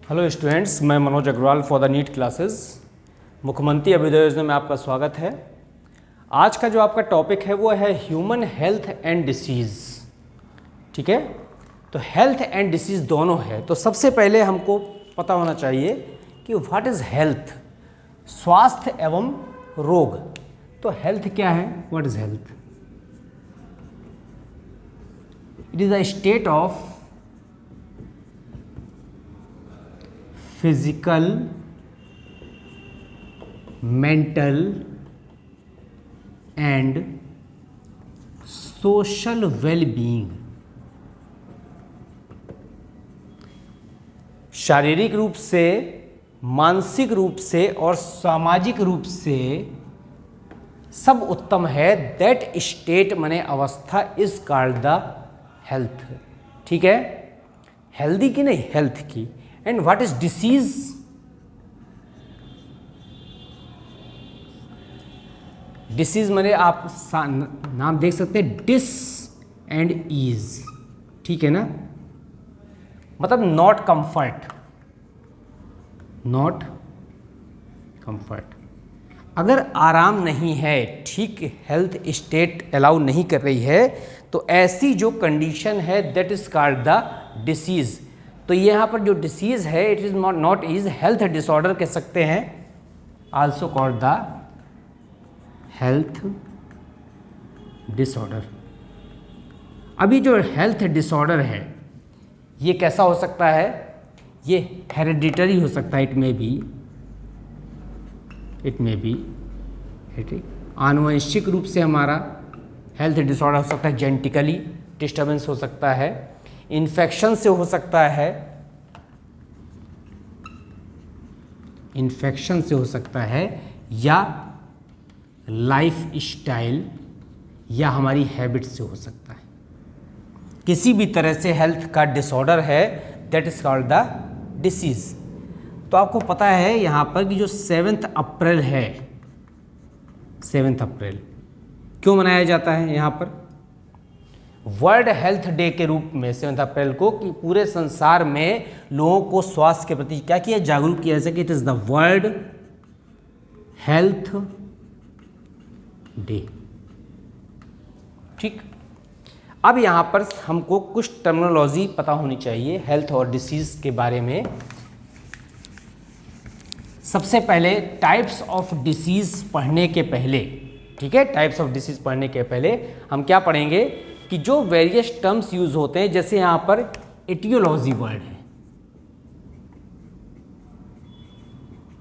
Hello students, मैं Manoj Agrawal for the NEET classes. Mukhyamantri Abhyudaya योजना में आपका स्वागत है। आज का जो आपका टॉपिक है वो है ह्यूमन हेल्थ एंड डिसीज़। ठीक है, तो हेल्थ एंड डिसीज़ दोनों है। तो सबसे पहले हमको पता होना चाहिए कि व्हाट इज़ हेल्थ, स्वास्थ्य एवं रोग। तो हेल्थ क्या है, what is health? It is a state of physical, mental and social wellbeing. शारीरिक रूप से, मानसिक रूप से और सामाजिक रूप से सब उत्तम है। दैट स्टेट माने अवस्था इज कॉल्ड द हेल्थ। ठीक है, हेल्दी की नहीं, हेल्थ की। And what is disease? Disease माने आप नाम देख सकते हैं, डिस एंड ईज। ठीक है ना, मतलब नॉट कंफर्ट, नॉट कंफर्ट। अगर आराम नहीं है, ठीक हेल्थ स्टेट अलाउ नहीं कर रही है, तो ऐसी जो कंडीशन है that is called the disease. तो यहाँ पर जो डिसीज है, it is not is health disorder कह सकते हैं, also called the health disorder. अभी जो हेल्थ डिसऑर्डर है ये कैसा हो सकता है? ये हेरिडिटरी हो सकता है, इट मे बी आनुवंशिक रूप से हमारा हेल्थ डिसऑर्डर हो सकता है, जेनेटिकली डिस्टर्बेंस हो सकता है, इन्फेक्शन से हो सकता है, इन्फेक्शन से हो सकता है, या लाइफ स्टाइल या हमारी हैबिट से हो सकता है। किसी भी तरह से हेल्थ का डिसऑर्डर है, that is called the disease. तो आपको पता है यहाँ पर कि जो 7 अप्रैल है, 7 अप्रैल क्यों मनाया जाता है यहाँ पर? वर्ल्ड हेल्थ डे के रूप में 7 अप्रैल को, कि पूरे संसार में लोगों को स्वास्थ्य के प्रति क्या किया, जागरूक किया जाए कि it is the world health day. ठीक, अब यहां पर हमको कुछ टर्मिनोलॉजी पता होनी चाहिए हेल्थ और डिसीज के बारे में। सबसे पहले टाइप्स ऑफ डिसीज पढ़ने के पहले, ठीक है, टाइप्स ऑफ डिसीज पढ़ने के पहले हम क्या पढ़ेंगे कि जो वेरियस टर्म्स यूज होते हैं, जैसे यहां पर एटियोलॉजी वर्ड है,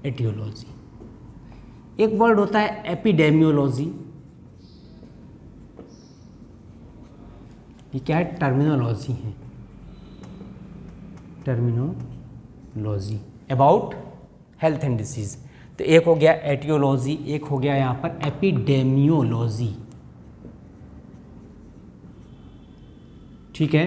एटियोलॉजी। एक वर्ड होता है एपिडेमियोलॉजी। ये क्या है? टर्मिनोलॉजी है, terminology about health and disease. तो एक हो गया एटियोलॉजी, एक हो गया यहाँ पर एपिडेमियोलॉजी। ठीक है,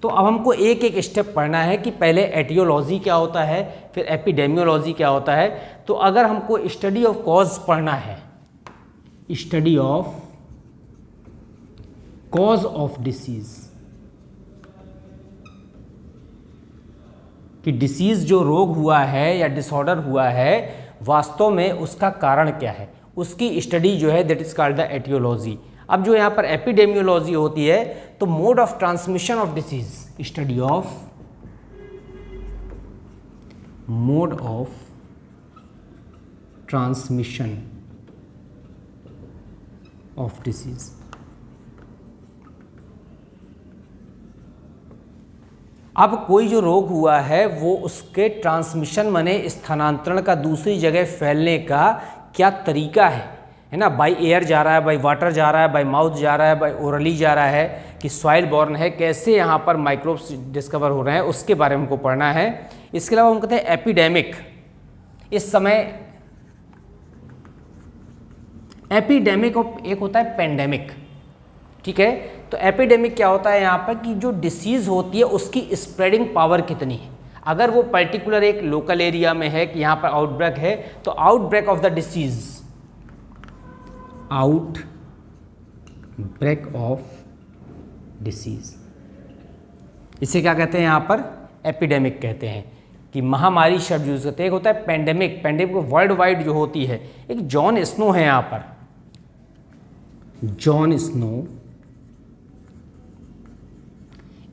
तो अब हमको एक एक स्टेप पढ़ना है कि पहले एटियोलॉजी क्या होता है, फिर एपिडेमियोलॉजी क्या होता है। तो अगर हमको स्टडी ऑफ कॉज पढ़ना है, study of cause of disease, कि डिसीज जो रोग हुआ है या डिसऑर्डर हुआ है, वास्तव में उसका कारण क्या है, उसकी स्टडी जो है that is called the aetiology. अब जो यहाँ पर एपिडेमियोलॉजी होती है, तो mode of transmission of disease, study of mode of transmission of disease. अब कोई जो रोग हुआ है वो उसके ट्रांसमिशन माने स्थानांतरण का, दूसरी जगह फैलने का क्या तरीका है ना? बाय एयर जा रहा है, बाय वाटर जा रहा है, बाय माउथ जा रहा है, बाय ओरली जा रहा है, कि सॉइल बॉर्न है, कैसे यहाँ पर माइक्रोब्स डिस्कवर हो रहे हैं, उसके बारे में हमको पढ़ना है। इसके अलावा हम कहते हैं एपिडेमिक। इस समय एपिडेमिक एक होता है पेंडेमिक। ठीक है, तो एपिडेमिक क्या होता है यहाँ पर कि जो डिसीज होती है उसकी स्प्रेडिंग पावर कितनी है। अगर वो पर्टिकुलर एक लोकल एरिया में है कि यहाँ पर आउटब्रेक है, तो outbreak of the disease, outbreak of disease, इसे क्या कहते हैं यहाँ पर? एपिडेमिक कहते हैं। कि महामारी शब्द यूज करते हैं। एक होता है पेंडेमिक, पेंडेमिक वर्ल्ड वाइड जो होती है। एक जॉन स्नो है यहाँ पर, Jon Snow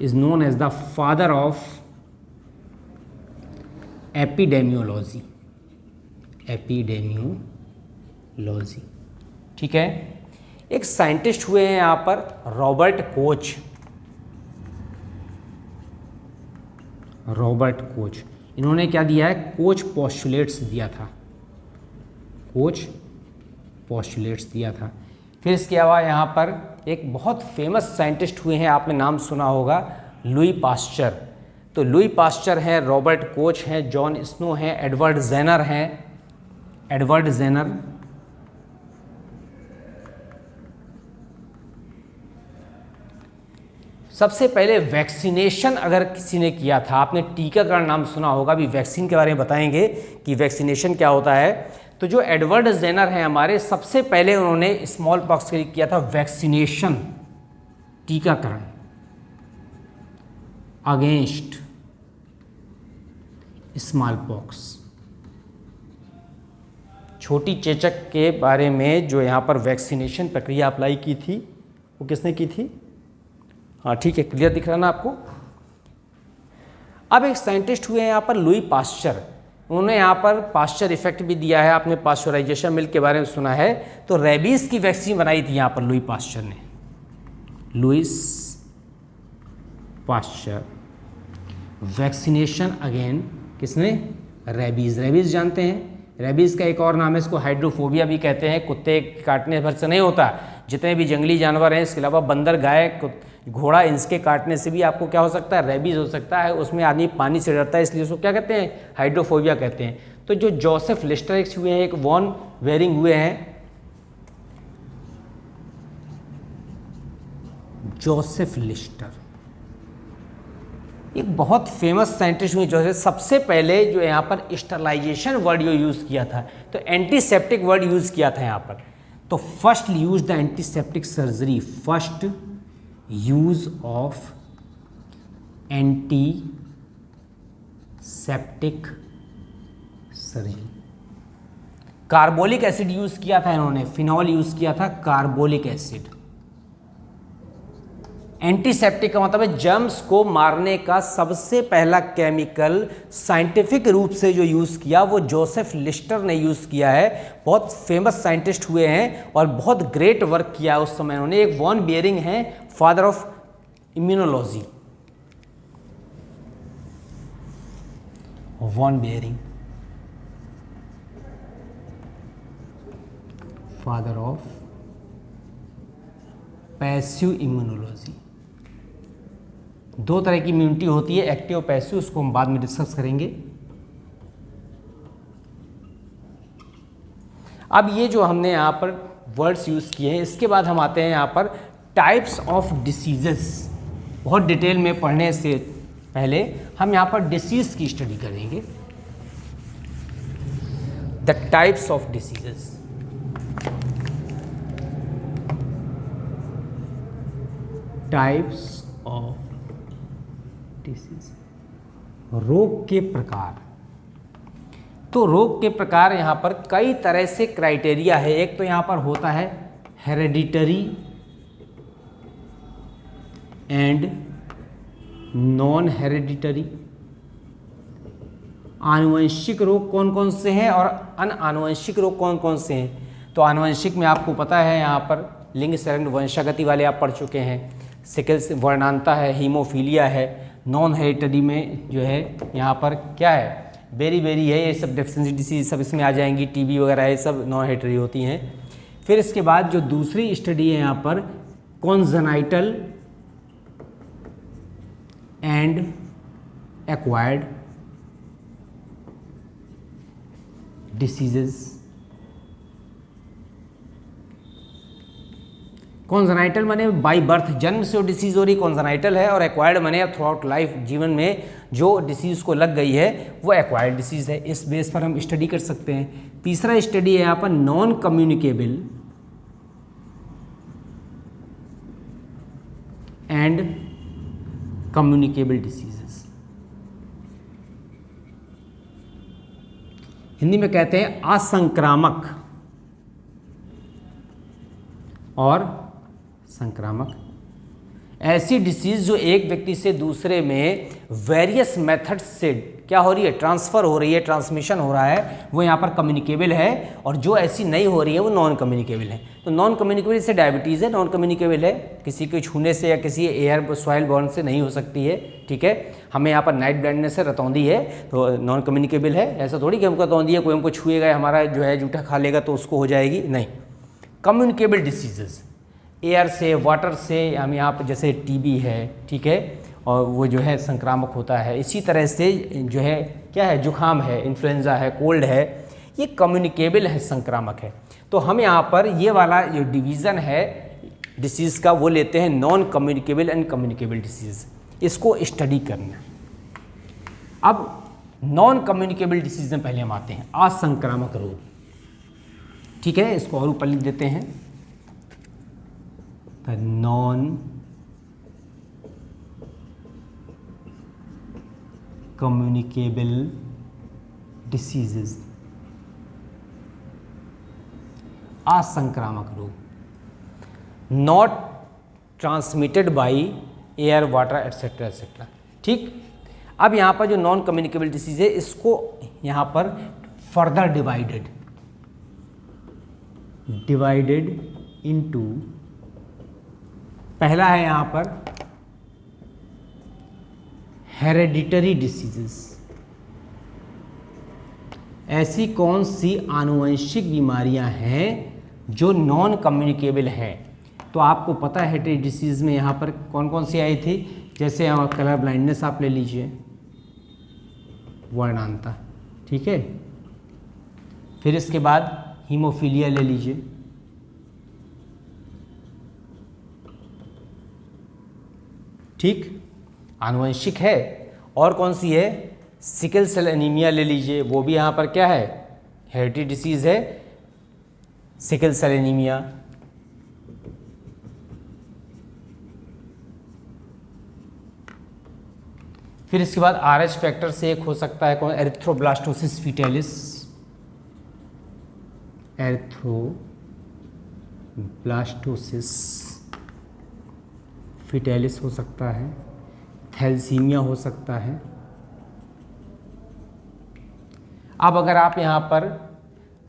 is known as the father of epidemiology, epidemiology, ठीक है। एक साइंटिस्ट हुए हैं यहाँ पर रॉबर्ट कोच, रॉबर्ट कोच, इन्होंने क्या दिया है, कोच पोस्टुलेट्स दिया था, कोच पोस्टुलेट्स दिया था। फिर इसके अलावा यहाँ पर एक बहुत फेमस साइंटिस्ट हुए हैं, आपने नाम सुना होगा, लुई पास्चर। तो लुई पास्चर हैं, रॉबर्ट कोच हैं, जॉन स्नो हैं, एडवर्ड जेनर हैं, एडवर्ड जेनर। सबसे पहले वैक्सीनेशन अगर किसी ने किया था, आपने टीकाकरण नाम सुना होगा, अभी वैक्सीन के बारे में बताएंगे कि वैक्सीनेशन क्या होता है। तो जो एडवर्ड जेनर हैं हमारे, सबसे पहले उन्होंने स्मॉल पॉक्स के लिए किया था वैक्सीनेशन, टीकाकरण अगेंस्ट स्मॉल पॉक्स, छोटी चेचक के बारे में जो यहाँ पर वैक्सीनेशन प्रक्रिया अप्लाई की थी, वो किसने की थी? हाँ ठीक है, क्लियर दिख रहा ना आपको। अब एक साइंटिस्ट हुए हैं यहाँ पर लुई पास्चर, उन्होंने यहाँ पर पास्चर इफेक्ट भी दिया है, आपने पास्चराइजेशन मिल्क के बारे में सुना है। तो रेबीज की वैक्सीन बनाई थी यहाँ पर लुई पास्चर ने, लुइस पास्चर, वैक्सीनेशन अगेन किसने? रेबीज। रेबीज जानते हैं, रेबीज का एक और नाम है, इसको हाइड्रोफोबिया भी कहते हैं। कुत्ते काटने भर से नहीं होता, जितने भी जंगली जानवर हैं, इसके अलावा बंदर, गाय, घोड़ा, इनके काटने से भी आपको क्या हो सकता है? रेबीज हो सकता है। उसमें आदमी पानी से डरता है, इसलिए उसको क्या कहते हैं? हाइड्रोफोबिया कहते हैं। तो जो जोसेफ लिस्टर हुए हैं, एक वॉन वेरिंग हुए हैं, जोसेफ लिस्टर एक बहुत फेमस साइंटिस्ट हुए, जो सबसे पहले जो यहाँ पर स्टरलाइजेशन वर्ड जो यूज़ किया था, तो एंटीसेप्टिक वर्ड यूज़ किया था यहाँ पर। तो first use the antiseptic surgery, first use of antiseptic surgery. Carbolic acid use किया था इन्होंने, फिनॉल यूज किया था, कार्बोलिक एसिड। एंटीसेप्टिक का मतलब है जर्म्स को मारने का सबसे पहला केमिकल साइंटिफिक रूप से जो यूज़ किया वो जोसेफ लिस्टर ने यूज़ किया है। बहुत फेमस साइंटिस्ट हुए हैं और बहुत ग्रेट वर्क किया उस समय उन्होंने। एक वॉन बियरिंग है, father of immunology, Von Behring father of passive immunology. दो तरह की इम्यूनिटी होती है, एक्टिव और पैसिव, उसको हम बाद में डिस्कस करेंगे। अब ये जो हमने यहाँ पर वर्ड्स यूज़ किए हैं, इसके बाद हम आते हैं यहाँ पर टाइप्स ऑफ डिसीजेस। बहुत डिटेल में पढ़ने से पहले हम यहाँ पर डिसीज की स्टडी करेंगे, the types of diseases. Types of disease, रोग के प्रकार। तो रोग के प्रकार यहाँ पर कई तरह से क्राइटेरिया है। एक तो यहाँ पर होता है हेरेडिटरी एंड नॉन हेरेडिटरी। आनुवंशिक रोग कौन कौन से हैं और अनानुवंशिक रोग कौन कौन से हैं। तो आनुवंशिक में आपको पता है यहाँ पर लिंग शरण वंशागति वाले आप पढ़ चुके हैं, सिकल्स वर्णांता है, हीमोफीलिया है। नॉन हेरिडिटरी में जो है यहाँ पर क्या है, बेरी है, ये सब डेफिशिएंसी डिसीज सब इसमें आ जाएंगी, टीबी वगैरह ये सब नॉन हेरिडिटरी होती हैं। फिर इसके बाद जो दूसरी स्टडी है यहाँ पर congenital and acquired diseases. Congenital माने बाई बर्थ, जन्म से जो डिसीज हो रही कॉन्जेनाइटल है, और एक्वायर्ड माने थ्रू आउट लाइफ, जीवन में जो डिसीज को लग गई है वो एक्वायर्ड डिसीज है। इस बेस पर हम स्टडी कर सकते हैं। तीसरा स्टडी है यहाँ पर non communicable and communicable diseases. Hindi में कहते हैं असंक्रामक और संक्रामक। ऐसी डिसीज जो एक व्यक्ति से दूसरे में वेरियस मेथड्स से क्या हो रही है, ट्रांसफ़र हो रही है, ट्रांसमिशन हो रहा है, वो यहाँ पर कम्युनिकेबल है, और जो ऐसी नहीं हो रही है वो नॉन कम्युनिकेबल है। तो नॉन कम्युनिकेबल से डायबिटीज़ है, नॉन कम्युनिकेबल है, किसी के छूने से या किसी एयर सॉइल बॉर्न से नहीं हो सकती है, ठीक है। हमें यहाँ पर नाइट ब्लाइंडनेस है, रतौंधी है, तो नॉन कम्युनिकेबल है। ऐसा थोड़ी कि हमको रतौंधी है, कोई हमको छुएगा, हमारा जो है जूठा खा लेगा तो उसको हो जाएगी, नहीं। कम्युनिकेबल डिसीजेज़ एयर से, वाटर से, हम यहाँ पर जैसे टीबी है, ठीक है, और वो जो है संक्रामक होता है। इसी तरह से जो है क्या है, जुखाम है, इन्फ्लुएंजा है, कोल्ड है, ये कम्युनिकेबल है, संक्रामक है। तो हम यहाँ पर ये वाला जो डिवीज़न है डिसीज़ का वो लेते हैं non communicable and communicable disease, इसको स्टडी करना। अब नॉन कम्युनिकेबल डिसीज़ में पहले हम आते हैं असंक्रामक रोग, ठीक है, इसको और ऊपर लिख देते हैं, नॉन कम्युनिकेबल डिसीजेज, असंक्रामक रोग, not transmitted by air, water etcetera etcetera, ठीक। अब यहाँ पर जो नॉन कम्युनिकेबल डिसीज है इसको यहाँ पर फर्दर डिवाइडेड इनटू, पहला है यहाँ पर हेरेडिटरी डिसीजेस। ऐसी कौन सी आनुवंशिक बीमारियां हैं जो नॉन कम्युनिकेबल हैं? तो आपको पता है हेरेडिटरी डिसीज़ में यहाँ पर कौन कौन सी आई थी, जैसे कलर ब्लाइंडनेस आप ले लीजिए, वर्णांता, ठीक है। फिर इसके बाद हीमोफीलिया ले लीजिए, ठीक, आनुवंशिक है। और कौन सी है, सिकल सेल एनीमिया ले लीजिए, वो भी यहाँ पर क्या है, हेरेडिटरी डिसीज़ है, सिकल सेल एनीमिया। फिर इसके बाद RH फैक्टर से एक हो सकता है कौन, एरिथ्रोब्लास्टोसिस फीटैलिस, एरिथ्रोब्लास्टोसिस फीटैलिस हो सकता है, थैलेसीमिया हो सकता है। अब अगर आप यहाँ पर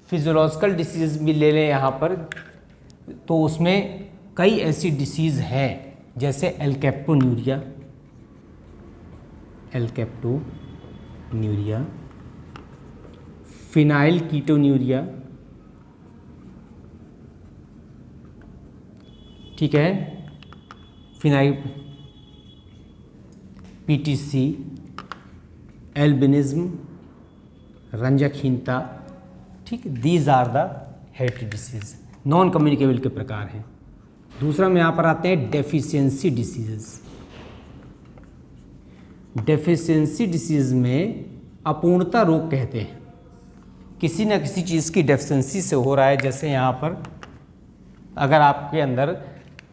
फिजियोलॉजिकल डिसीज़ भी ले लें यहाँ पर, तो उसमें कई ऐसी डिसीज़ हैं जैसे एल्केप्टोन्यूरिया, फिनाइल कीटोन्यूरिया, ठीक है, फिनाइल PTC, एल्बिनिज्म, रंजकहीनता, ठीक, these are the hereditary disease, non communicable के प्रकार हैं। दूसरा में यहाँ पर आते हैं डेफिशिएंसी डिसीजेस। डेफिशिएंसी डिसीज में अपूर्णता रोग कहते हैं, किसी न किसी चीज़ की डेफिशिएंसी से हो रहा है। जैसे यहाँ पर अगर आपके अंदर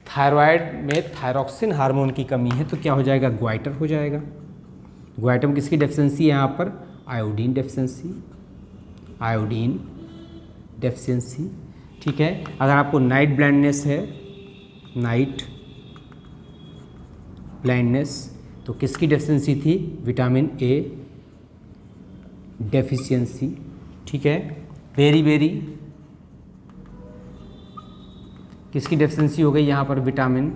थायराइड में थायरॉक्सिन हार्मोन की कमी है तो क्या हो जाएगा, ग्वाइटर हो जाएगा। ग्वाइटर में किसकी डेफिशिएंसी है, यहाँ पर आयोडीन डेफिशिएंसी, ठीक है। अगर आपको नाइट ब्लाइंडनेस है, नाइट ब्लाइंडनेस, तो किसकी डेफिशिएंसी थी, विटामिन A डेफिशिएंसी, ठीक है। बेरी किसकी डेफिशिएंसी हो गई, यहाँ पर विटामिन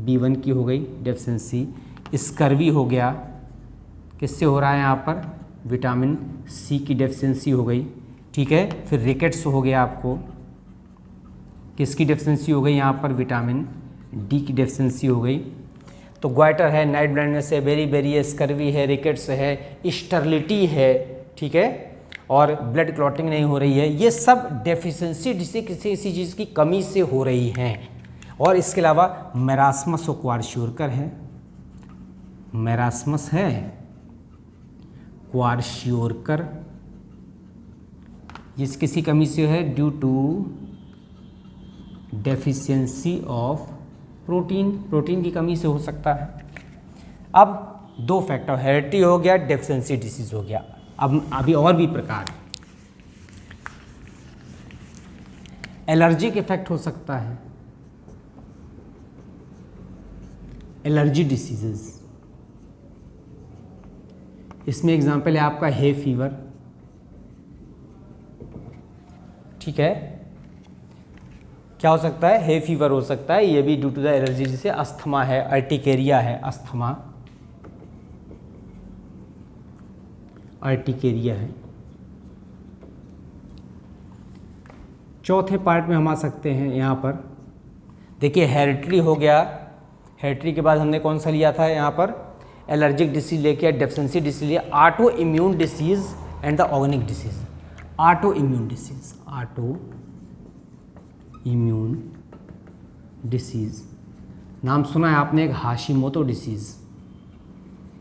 B1 की हो गई डेफिशिएंसी। स्कर्वी हो गया, किससे हो रहा है, यहाँ पर विटामिन C की डेफिशिएंसी हो गई, ठीक है। फिर रिकेट्स हो गया, आपको किसकी डेफिशिएंसी हो गई, यहाँ पर विटामिन D की डेफिशिएंसी हो गई। तो ग्वाइटर है, नाइट ब्लाइंडनेस है, बेरी है, स्कर्वी है, रिकेट्स है, स्टरलिटी है, ठीक है, और ब्लड क्लॉटिंग नहीं हो रही है। ये सब डेफिशिएंसी जिससे किसी चीज़ की कमी से हो रही हैं। और इसके अलावा मेरास्मस और क्वारशियोरकर है, मेरास्मस है, क्वारशियोरकर, ये किसी कमी से है, due to deficiency of protein की कमी से हो सकता है। अब दो फैक्टर, हेरेडिटी हो गया, डेफिशिएंसी डिसीज हो गया। अब अभी और भी प्रकार हैं, एलर्जिक इफेक्ट हो सकता है, एलर्जी डिसीजेस। इसमें एग्जाम्पल है आपका हे फीवर, ठीक है, क्या हो सकता है, हे फीवर हो सकता है, ये भी ड्यू टू द एलर्जी। जैसे अस्थमा है, अर्टिकेरिया है, अस्थमा अर्टिकेरिया है। चौथे पार्ट में हम आ सकते हैं यहाँ पर, देखिए हेरिडिटरी हो गया, हेरिडिटरी के बाद हमने कौन सा लिया था यहाँ पर, एलर्जिक डिसीज लेके, डेफिशिएंसी डिसीज लिया, autoimmune disease and the organic disease. Autoimmune disease, autoimmune disease, नाम सुना है आपने, एक Hashimoto disease,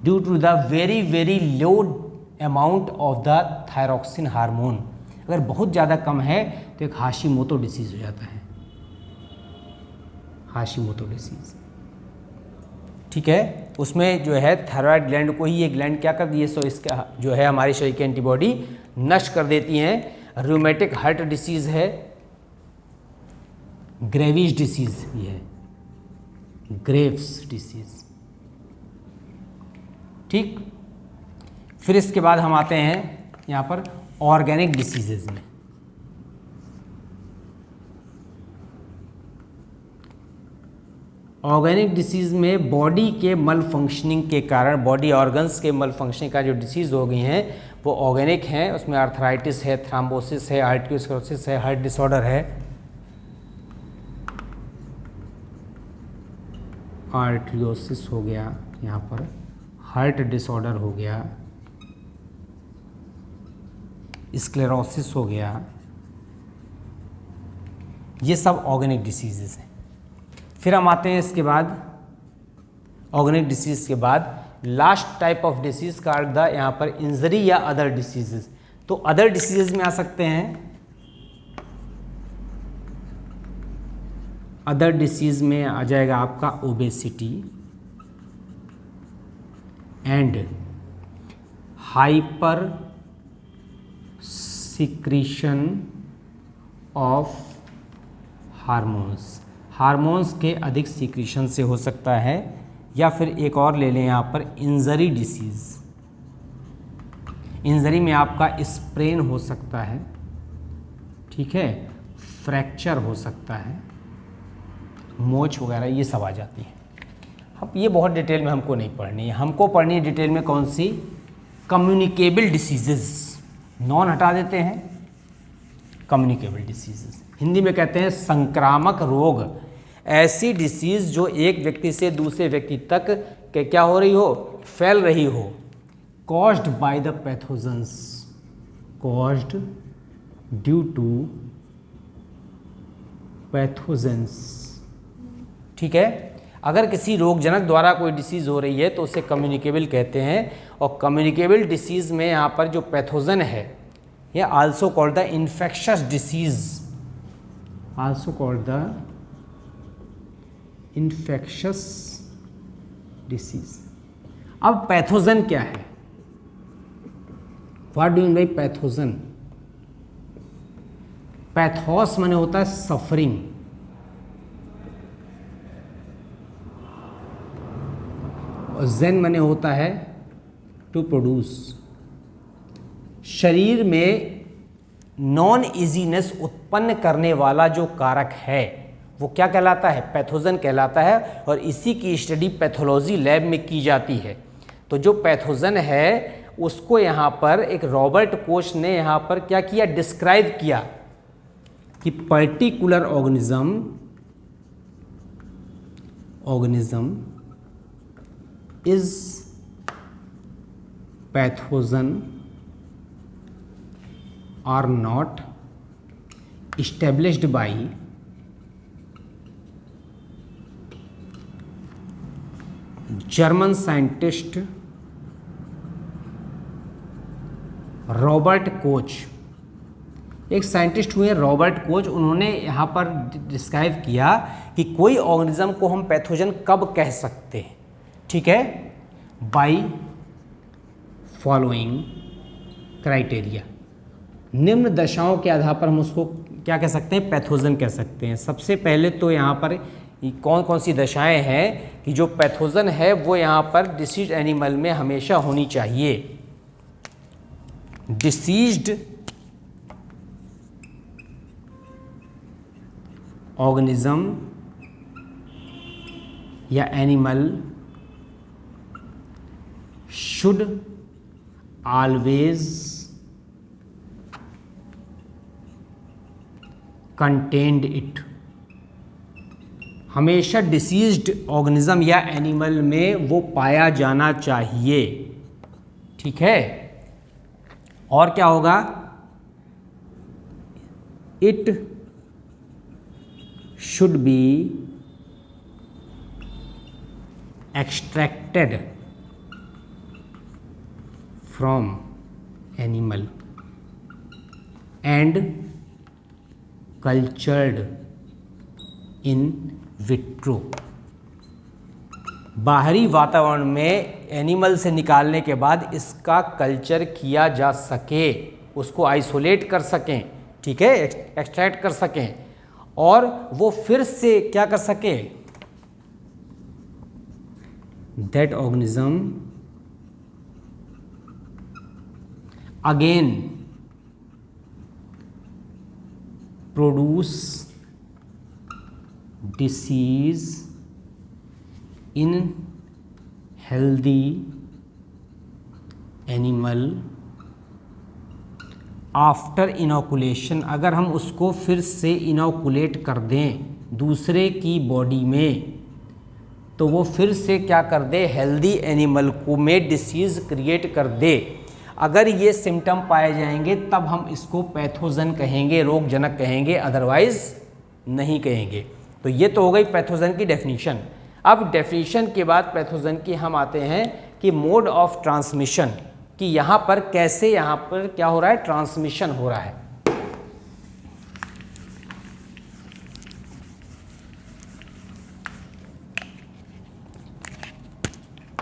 due to the very very low amount of the thyroxine hormone. अगर बहुत ज़्यादा कम है तो एक हाशिमोतो डिसीज हो जाता है, हाशिमोतो डिसीज, ठीक है। उसमें जो है थायराइड ग्लैंड को ही ये ग्लैंड क्या कर दिए, सो इसका जो है हमारे शरीर की एंटीबॉडी नष्ट कर देती हैं। रूमेटिक हार्ट डिसीज है, ग्रेविस डिसीज भी है, ग्रेव्स डिसीज, ठीक। फिर इसके बाद हम आते हैं यहाँ पर ऑर्गेनिक डिसीजेज में। ऑर्गेनिक डिसीज में बॉडी के मल फंक्शनिंग के कारण, बॉडी ऑर्गन्स के मल फंक्शनिंग का जो डिसीज हो गई हैं वो ऑर्गेनिक हैं। उसमें आर्थराइटिस है, थ्राम्बोसिस है, आर्टियोस्क्लेरोसिस है, हार्ट डिसऑर्डर है, आर्ट्रियोसिस हो गया, यहाँ पर हार्ट डिसऑर्डर हो गया, स्क्लेरोसिस हो गया, ये सब ऑर्गेनिक डिसीजेस हैं। फिर हम आते हैं इसके बाद, ऑर्गेनिक डिसीज के बाद लास्ट टाइप ऑफ डिसीज का अर्थ यहाँ पर इंजरी या अदर डिसीजेस। तो अदर डिसीजेस में आ सकते हैं, अदर डिसीज में आ जाएगा आपका obesity and hyper secretion of hormones, hormones के अधिक सिक्रीशन से हो सकता है। या फिर एक और ले लें यहाँ पर इंजरी डिसीज़, इंजरी में आपका स्प्रेन हो सकता है, ठीक है, फ्रैक्चर हो सकता है, मोच वगैरह ये सब आ जाती हैं। अब ये बहुत डिटेल में हमको नहीं पढ़नी है, हमको पढ़नी है डिटेल में कौन सी, कम्युनिकेबल डिसीजेस, नॉन हटा देते हैं, कम्युनिकेबल डिसीजेस हिंदी में कहते हैं संक्रामक रोग। ऐसी डिसीज जो एक व्यक्ति से दूसरे व्यक्ति तक के क्या हो रही हो, फैल रही हो, caused by the pathogens, caused due to pathogens, ठीक है। अगर किसी रोगजनक द्वारा कोई डिसीज़ हो रही है तो उसे कम्युनिकेबल कहते हैं। और कम्युनिकेबल डिसीज़ में यहाँ पर जो पैथोजन है, ये also called the infectious disease, also called the infectious disease. अब पैथोजन क्या है, what do mean by pathogen, pathos माने होता है सफरिंग, और जेन माने होता है टू प्रोड्यूस। शरीर में नॉन इजीनेस उत्पन्न करने वाला जो कारक है वो क्या कहलाता है, पैथोजन कहलाता है। और इसी की स्टडी पैथोलॉजी लैब में की जाती है। तो जो पैथोजन है उसको यहाँ पर एक रॉबर्ट कोच ने यहाँ पर क्या किया, डिस्क्राइब किया कि particular organism is pathogen are not established by German scientist Robert Koch. एक साइंटिस्ट हुए रॉबर्ट कोच, उन्होंने यहाँ पर डिस्क्राइब किया कि कोई ऑर्गेनिज्म को हम पैथोजन कब कह सकते हैं, ठीक है, बाय फॉलोइंग क्राइटेरिया। निम्न दशाओं के आधार पर हम उसको क्या कह सकते हैं, पैथोजन कह सकते हैं। सबसे पहले तो यहाँ पर कौन कौन सी दशाएं हैं कि जो पैथोजन है वो यहाँ पर डिसीज एनिमल में हमेशा होनी चाहिए। डिसीज्ड ऑर्गेनिज्म या animal should always contained it. हमेशा डिसीज्ड ऑर्गेनिज्म या एनिमल में वो पाया जाना चाहिए, ठीक है। और क्या होगा, it should be extracted from animal and cultured in vitro. बाहरी वातावरण में एनिमल से निकालने के बाद इसका कल्चर किया जा सके, उसको आइसोलेट कर सकें, ठीक है, एक्सट्रैक्ट कर सकें, और वो फिर से क्या कर सके, that organism again produce disease in healthy animal after inoculation. अगर हम उसको फिर से इनोकुलेट कर दें दूसरे की बॉडी में, तो वो फिर से क्या कर दे, हेल्दी एनिमल को में डिसीज़ क्रिएट कर दे। अगर ये सिम्टम पाए जाएंगे तब हम इसको पैथोजन कहेंगे, रोगजनक कहेंगे, अदरवाइज नहीं कहेंगे। तो ये तो हो गई पैथोजन की डेफिनीशन। अब डेफिनीशन के बाद पैथोजन की हम आते हैं कि मोड ऑफ ट्रांसमिशन, कि यहाँ पर कैसे, यहाँ पर क्या हो रहा है, ट्रांसमिशन हो रहा है।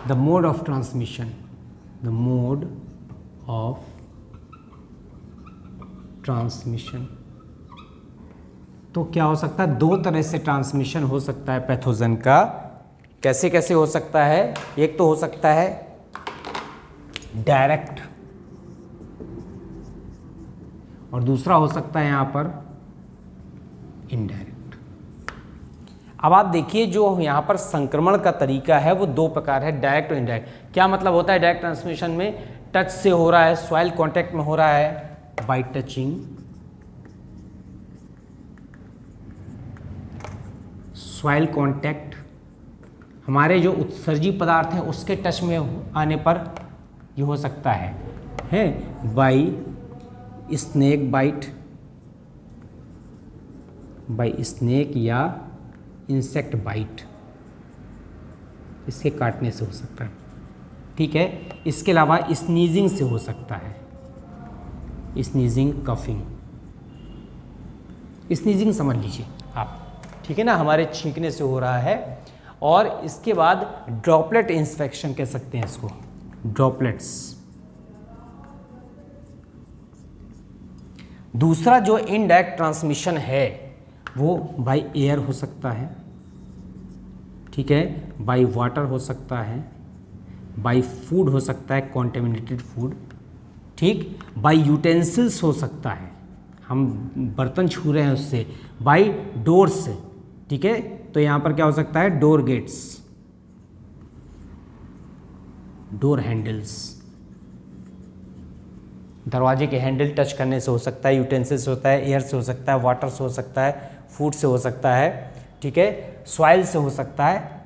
The mode of transmission, the mode of transmission, तो क्या हो सकता है, दो तरह से ट्रांसमिशन हो सकता है पैथोजन का। कैसे कैसे हो सकता है, एक तो हो सकता है डायरेक्ट, और दूसरा हो सकता है यहाँ पर इनडायरेक्ट। अब आप देखिए जो यहाँ पर संक्रमण का तरीका है वो दो प्रकार है, डायरेक्ट और इनडायरेक्ट। क्या मतलब होता है डायरेक्ट ट्रांसमिशन में, टच से हो रहा है, सॉइल कांटेक्ट में हो रहा है, बाय टचिंग, सॉइल कांटेक्ट, हमारे जो उत्सर्जी पदार्थ हैं उसके टच में आने पर ये हो सकता है by snake bite, by snake या इंसेक्ट बाइट, इसके काटने से हो सकता है, ठीक है। इसके अलावा स्नीजिंग से हो सकता है, स्नीजिंग, कफिंग। स्नीजिंग समझ लीजिए आप, ठीक है ना, हमारे छींकने से हो रहा है। और इसके बाद ड्रॉपलेट इंफेक्शन कह सकते हैं इसको, ड्रॉपलेट्स। दूसरा जो इनडायरेक्ट ट्रांसमिशन है वो बाय एयर हो सकता है, ठीक है, बाय वाटर हो सकता है, बाय फूड हो सकता है, कॉन्टेमिनेटेड फूड, ठीक, बाय यूटेंसिल्स हो सकता है, हम बर्तन छू रहे हैं उससे, बाय डोर्स, ठीक है। तो यहाँ पर क्या हो सकता है, डोर गेट्स, डोर हैंडल्स, दरवाजे के हैंडल टच करने से हो सकता है, यूटेंसिल्स होता है, एयर से हो सकता है, वाटर से हो सकता है, फूड से हो सकता है, ठीक है, सॉइल से हो सकता है।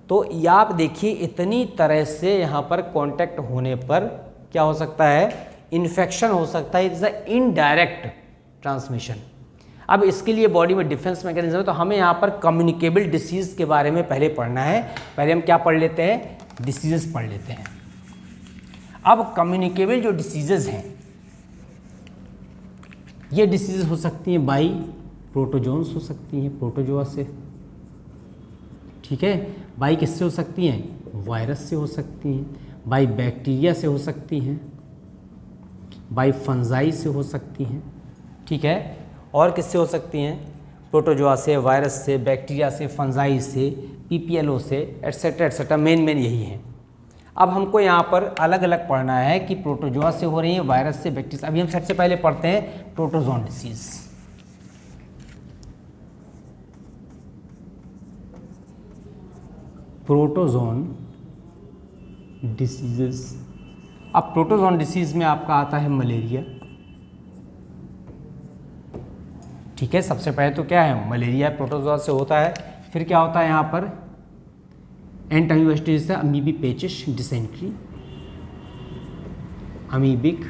तो ये आप देखिए इतनी तरह से यहाँ पर कांटेक्ट होने पर क्या हो सकता है, इन्फेक्शन हो सकता है। It's a indirect transmission. अब इसके लिए बॉडी में डिफेंस मैकेनिज्म है, तो हमें यहाँ पर कम्युनिकेबल डिसीज़ के बारे में पहले पढ़ना है। पहले हम क्या पढ़ लेते हैं, डिसीजेस पढ़ लेते हैं। अब कम्युनिकेबल जो डिसीजेस हैं, ये डिसीजेस हो सकती हैं बाई प्रोटोजोन्स, हो सकती हैं प्रोटोजोआ से, ठीक है, बाई किससे हो सकती हैं, वायरस से हो सकती हैं, बाई बैक्टीरिया से हो सकती हैं, बाई फंजाई से हो सकती हैं, ठीक है। और किससे हो सकती हैं? प्रोटोजोआ से, वायरस से, बैक्टीरिया से, फंजाई से, पीपीएलओ से, एट्सेट्रा एट्सेट्रा, मेन यही है। अब हमको यहाँ पर अलग अलग पढ़ना है कि प्रोटोजोआ से हो रही है, वायरस से, बैक्टीरिया से। अभी हम सबसे पहले पढ़ते हैं प्रोटोजोन डिसीज। Protozoan diseases. अब प्रोटोजोन डिसीज में आपका आता है मलेरिया, ठीक है। सबसे पहले तो क्या है? मलेरिया प्रोटोजोआ से होता है। फिर क्या होता है यहाँ पर? एंटामीबा से अमीबी पेचिश डिसेंट्री, अमीबिक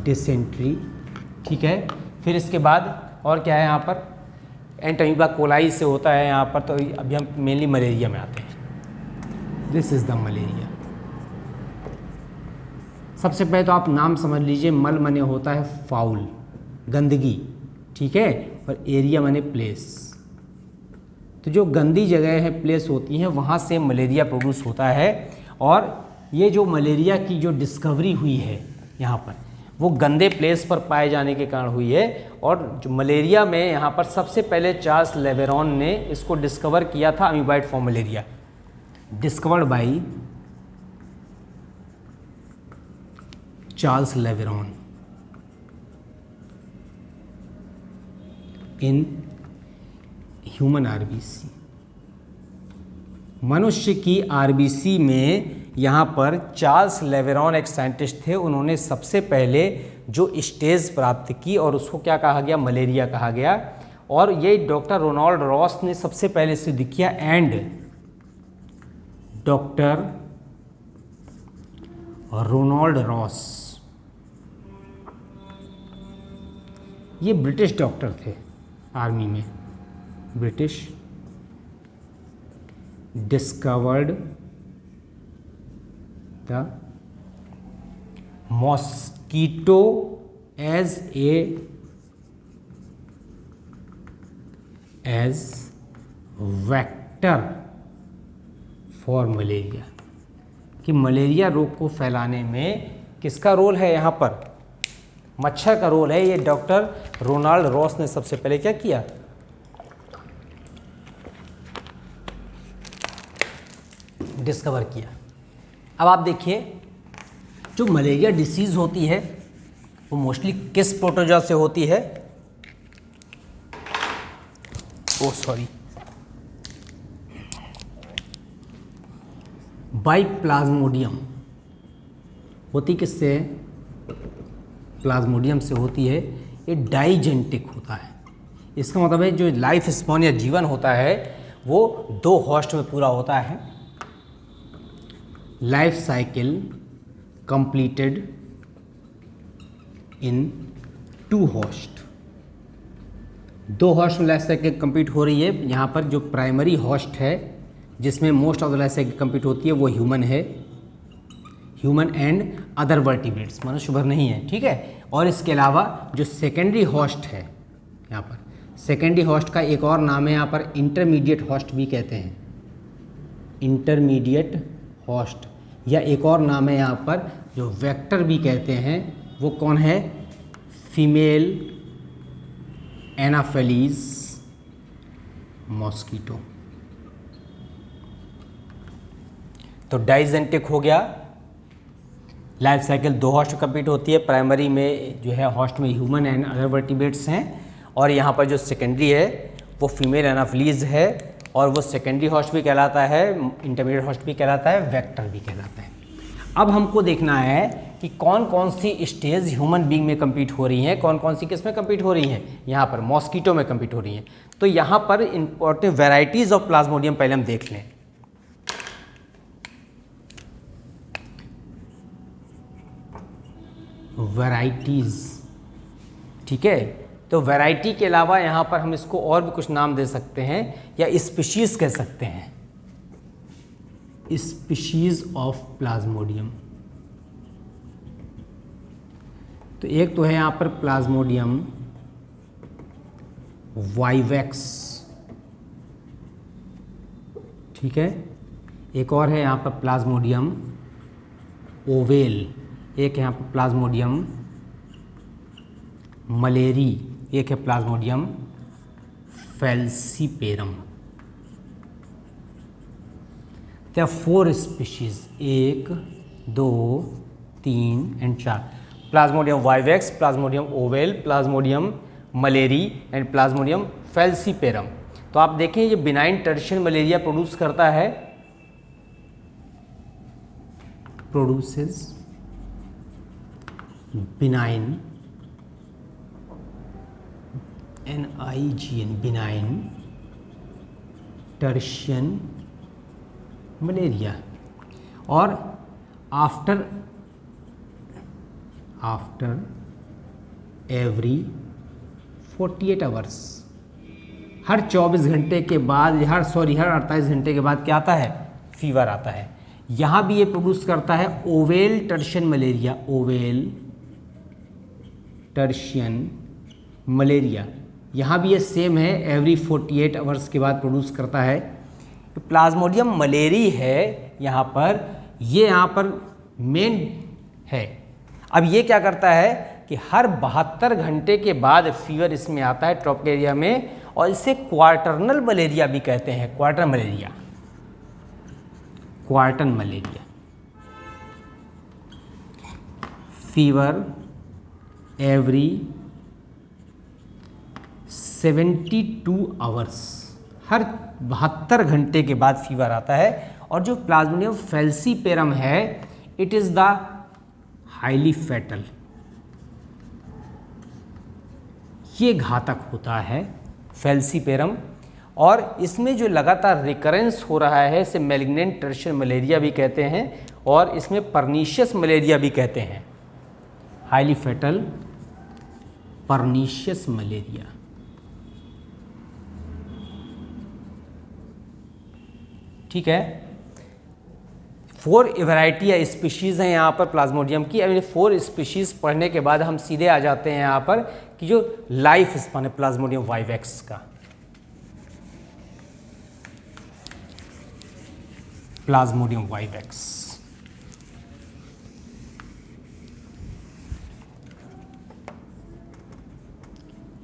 डिसेंट्री, ठीक है। फिर इसके बाद और क्या है यहाँ पर? एंटामीबा कोलाई से होता है यहाँ पर। तो अभी हम मेनली मलेरिया में आते हैं। This is the malaria. सबसे पहले तो आप नाम समझ लीजिए, मल मने होता है फाउल, गंदगी, ठीक है, और एरिया मने प्लेस। तो जो गंदी जगह है, प्लेस होती हैं, वहाँ से मलेरिया प्रोड्यूस होता है। और ये जो मलेरिया की जो डिस्कवरी हुई है यहाँ पर, वो गंदे प्लेस पर पाए जाने के कारण हुई है। और जो मलेरिया में यहाँ पर सबसे पहले चार्ल्स लेवेरॉन ने इसको डिस्कवर किया था, amoeboid form malaria, discovered by Charles Laveran in human RBC. मनुष्य की आरबीसी में यहाँ पर चार्ल्स लेवेरॉन एक साइंटिस्ट थे। उन्होंने सबसे पहले जो स्टेज प्राप्त की और उसको क्या कहा गया? मलेरिया कहा गया। और ये डॉक्टर रोनाल्ड रॉस ने सबसे पहले सिद्ध किया। एंड डॉक्टर रोनाल्ड रॉस, ये ब्रिटिश डॉक्टर थे आर्मी में, British, discovered the mosquito as vector for malaria, कि मलेरिया रोग को फैलाने में किसका रोल है? यहाँ पर मच्छर का रोल है। ये डॉक्टर रोनाल्ड रॉस ने सबसे पहले क्या किया? डिस्कवर किया। अब आप देखिए, जो मलेरिया डिसीज होती है वो मोस्टली किस प्रोटोजोआ से होती है? By Plasmodium. होती किससे है? प्लाज्मोडियम से होती है। ये डाइजेंटिक होता है। इसका मतलब है जो लाइफ स्पॉन या जीवन होता है वो 2 होस्ट में पूरा होता है। Life cycle completed in 2 host. 2 host में लाइफ साइकिल कंप्लीट हो रही है। यहाँ पर जो प्राइमरी होस्ट है जिसमें most of the life cycle complete होती है वो ह्यूमन है, ह्यूमन एंड अदर वर्टिब्रेट्स, मनुष्य भर नहीं है, ठीक है। और इसके अलावा जो सेकेंडरी होस्ट है, यहाँ पर सेकेंडरी होस्ट का एक और नाम है, यहाँ पर इंटरमीडिएट होस्ट भी कहते हैं, इंटरमीडिएट होस्ट, या एक और नाम है यहाँ पर जो वेक्टर भी कहते हैं। वो कौन है? Female Anopheles mosquito. तो डाइजेंटिक हो गया। लाइफ साइकिल 2 होस्ट कंप्लीट होती है। प्राइमरी में जो है होस्ट में ह्यूमन एंड अदर वर्टिब्रेट्स हैं, और यहाँ पर जो सेकेंडरी है वो फीमेल एनाफिलीज है, और वो सेकेंडरी होस्ट भी कहलाता है, इंटरमीडिएट होस्ट भी कहलाता है, वेक्टर भी कहलाता है। अब हमको देखना है कि कौन कौन सी स्टेज ह्यूमन बीइंग में कंप्लीट हो रही हैं, कौन कौन सी किस में कंप्लीट हो रही हैं। यहाँ पर मॉस्कीटो में कंप्लीट हो रही हैं। तो यहाँ पर इंपॉर्टेंट वेराइटीज़ ऑफ प्लाज्मोडियम पहले हम देख लें। वैराइटीज़, ठीक है। तो वैरायटी के अलावा यहाँ पर हम इसको और भी कुछ नाम दे सकते हैं, या स्पीशीज़ कह सकते हैं, स्पीशीज़ ऑफ प्लाज्मोडियम। तो एक तो है यहाँ पर प्लाज्मोडियम वाइवेक्स, ठीक है। एक और है यहाँ पर प्लाज्मोडियम ओवेल, एक यहाँ पर प्लाज्मोडियम मलेरी, एक है Plasmodium falciparum. there are 4 species, 1 2 3 and 4। Plasmodium vivax, Plasmodium oval, Plasmodium malariae and Plasmodium falciparum. तो आप देखें ये बिनाइन टर्शियन मलेरिया प्रोड्यूस करता है, produces benign NIGN benign tertian malaria. और आफ्टर एवरी 48 आवर्स, हर 24 घंटे के बाद, हर 48 घंटे के बाद क्या आता है? फीवर आता है। यहाँ भी ये प्रोड्यूस करता है oval tertian malaria, oval tertian malaria. यहाँ भी ये सेम है, एवरी 48 आवर्स के बाद प्रोड्यूस करता है। तो प्लाज्मोडियम मलेरी है यहाँ पर, ये यहाँ पर मेन है। अब ये क्या करता है कि हर 72 घंटे के बाद फीवर इसमें आता है ट्रॉपिक एरिया में, और इसे क्वार्टरनल मलेरिया भी कहते हैं, quarter malaria, quartan malaria. Fever every 72 hours, हर 72 घंटे के बाद फीवर आता है। और जो प्लाज्मोडियम फैल्सीपेरम है, it is the highly fatal, ये घातक होता है फैल्सीपेरम। और इसमें जो लगातार रिकरेंस हो रहा है, इसे मैलिग्नेंट टर्शियन मलेरिया भी कहते हैं, और इसमें परनीशियस मलेरिया भी कहते हैं, हाईली फैटल परनीशियस मलेरिया। ठीक है, 4 वैरायटी या स्पीशीज़ हैं यहाँ पर प्लाज्मोडियम की। अब ये 4 स्पीशीज़ पढ़ने के बाद हम सीधे आ जाते हैं यहाँ पर कि जो लाइफ स्पान है प्लाज्मोडियम वाइवेक्स का। Plasmodium vivax,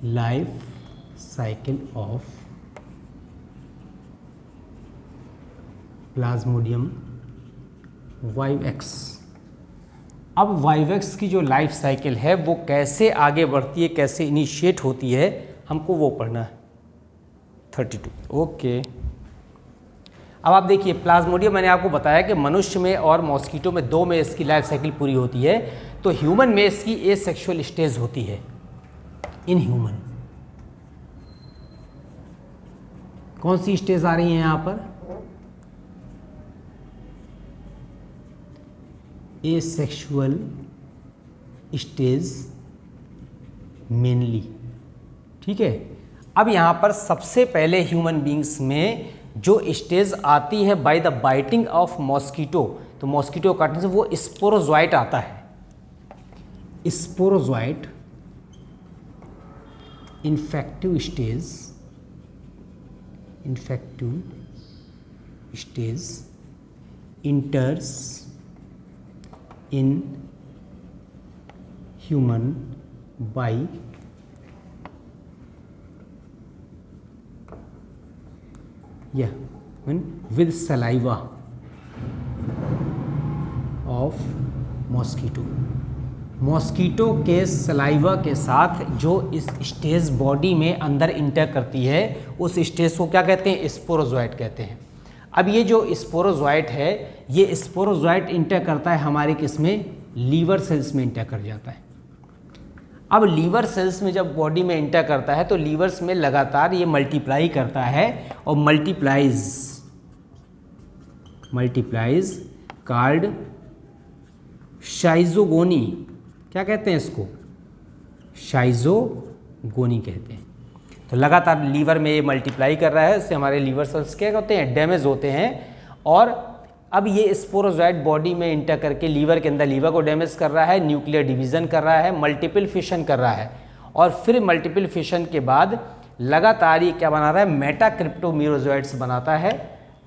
life cycle of Plasmodium vivax. अब वाइवेक्स की जो लाइफ साइकिल है वो कैसे आगे बढ़ती है, कैसे इनिशिएट होती है, हमको वो पढ़ना है। 32 ओके। अब आप देखिए प्लाज्मोडियम, मैंने आपको बताया कि मनुष्य में और मॉस्किटो में 2 में इसकी लाइफ साइकिल पूरी होती है। तो ह्यूमन में इसकी एसेक्सुअल स्टेज होती है। इन ह्यूमन कौन सी स्टेज आ रही है यहाँ पर? Asexual stage mainly. ठीक है, अब यहाँ पर सबसे पहले ह्यूमन बींग्स में जो स्टेज आती है by the biting of mosquito, तो मॉस्किटो काटने से वो स्पोरोजोइट आता है। Sporozoite infective stage enters in human by with saliva of mosquito. Mosquito के सलाइवा के साथ जो इस स्टेज बॉडी में अंदर इंटर करती है, उस स्टेज को क्या कहते हैं? स्पोरोजोइट कहते हैं। अब ये जो स्पोरोजोइट है, ये स्पोरोजोइट इंटर करता है हमारे किसमें? लीवर सेल्स में इंटर कर जाता है। अब लीवर सेल्स में जब बॉडी में इंटर करता है तो लीवर्स में लगातार ये मल्टीप्लाई करता है, और मल्टीप्लाइज कॉल्ड शाइजोगोनी। क्या कहते हैं इसको? शाइजोगोनी कहते हैं। तो लगातार लीवर में ये मल्टीप्लाई कर रहा है, इससे हमारे लीवर सेल्स क्या होते हैं? डैमेज होते हैं। और अब ये स्पोरोजोइट बॉडी में इंटर करके लीवर के अंदर लीवर को डैमेज कर रहा है, न्यूक्लियर डिवीजन कर रहा है, मल्टीपल फिशन कर रहा है, और फिर मल्टीपल फिशन के बाद लगातार ये क्या बना रहा है? मेटाक्रिप्टोमीरोजोइट्स बनाता है।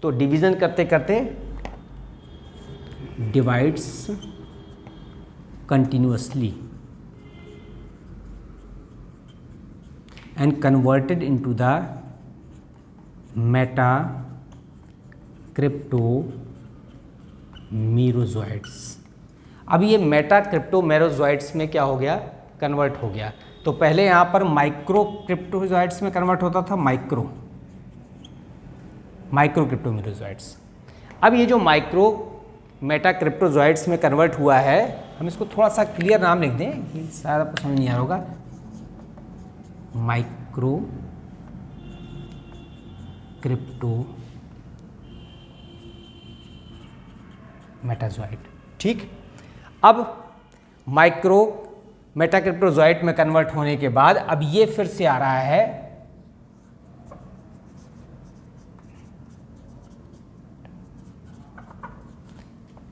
तो डिवीजन करते करते divides continuously and converted into the meta क्रिप्टोमेरोजोइट्स। अब ये मेटा क्रिप्टोमेरोजोइट्स में क्या हो गया, कन्वर्ट हो गया। तो पहले यहाँ पर माइक्रो क्रिप्टोजोइट्स में कन्वर्ट होता था, माइक्रो क्रिप्टोमेरोजोइट्स। अब ये जो माइक्रो मेटा क्रिप्टोजोइट्स में कन्वर्ट हुआ है, हम इसको थोड़ा सा क्लियर नाम लिख दें कि शायद आपको समझ नहीं आ रहा होगा, माइक्रो क्रिप्टो मेटाजोइट। ठीक, अब माइक्रो मेटा क्रिप्टोजोइट में कन्वर्ट होने के बाद अब ये फिर से आ रहा है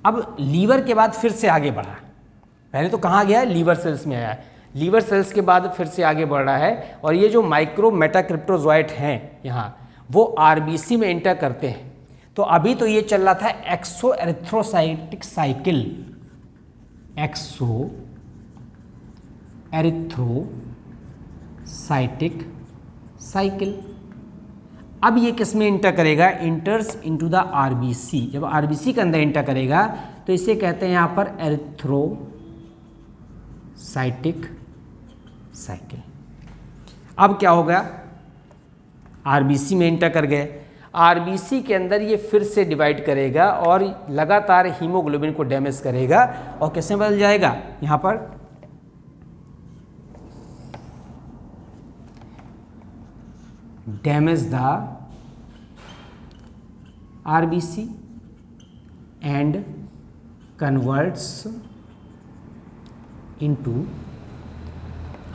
अब लीवर के बाद फिर से आगे बढ़ा। पहले तो कहाँ गया, लीवर सेल्स में आया, लीवर सेल्स के बाद फिर से आगे बढ़ रहा है। और ये जो माइक्रो मेटा क्रिप्टोजोइट हैं यहाँ, वो आरबीसी में एंटर करते हैं। तो अभी तो ये चल रहा था एक्सो एरिथ्रोसाइटिक साइकिल, एक्सो एरिथ्रोसाइटिक साइकिल। अब ये किस में इंटर करेगा, इंटर्स इनटू द आरबीसी। जब आरबीसी के अंदर इंटर करेगा तो इसे कहते हैं यहाँ पर एरिथ्रोसाइटिक साइकिल। अब क्या होगा, आरबीसी में इंटर कर गए, आरबीसी के अंदर ये फिर से डिवाइड करेगा और लगातार हीमोग्लोबिन को डैमेज करेगा और किसमें बदल जाएगा, यहाँ पर damage the RBC and converts into,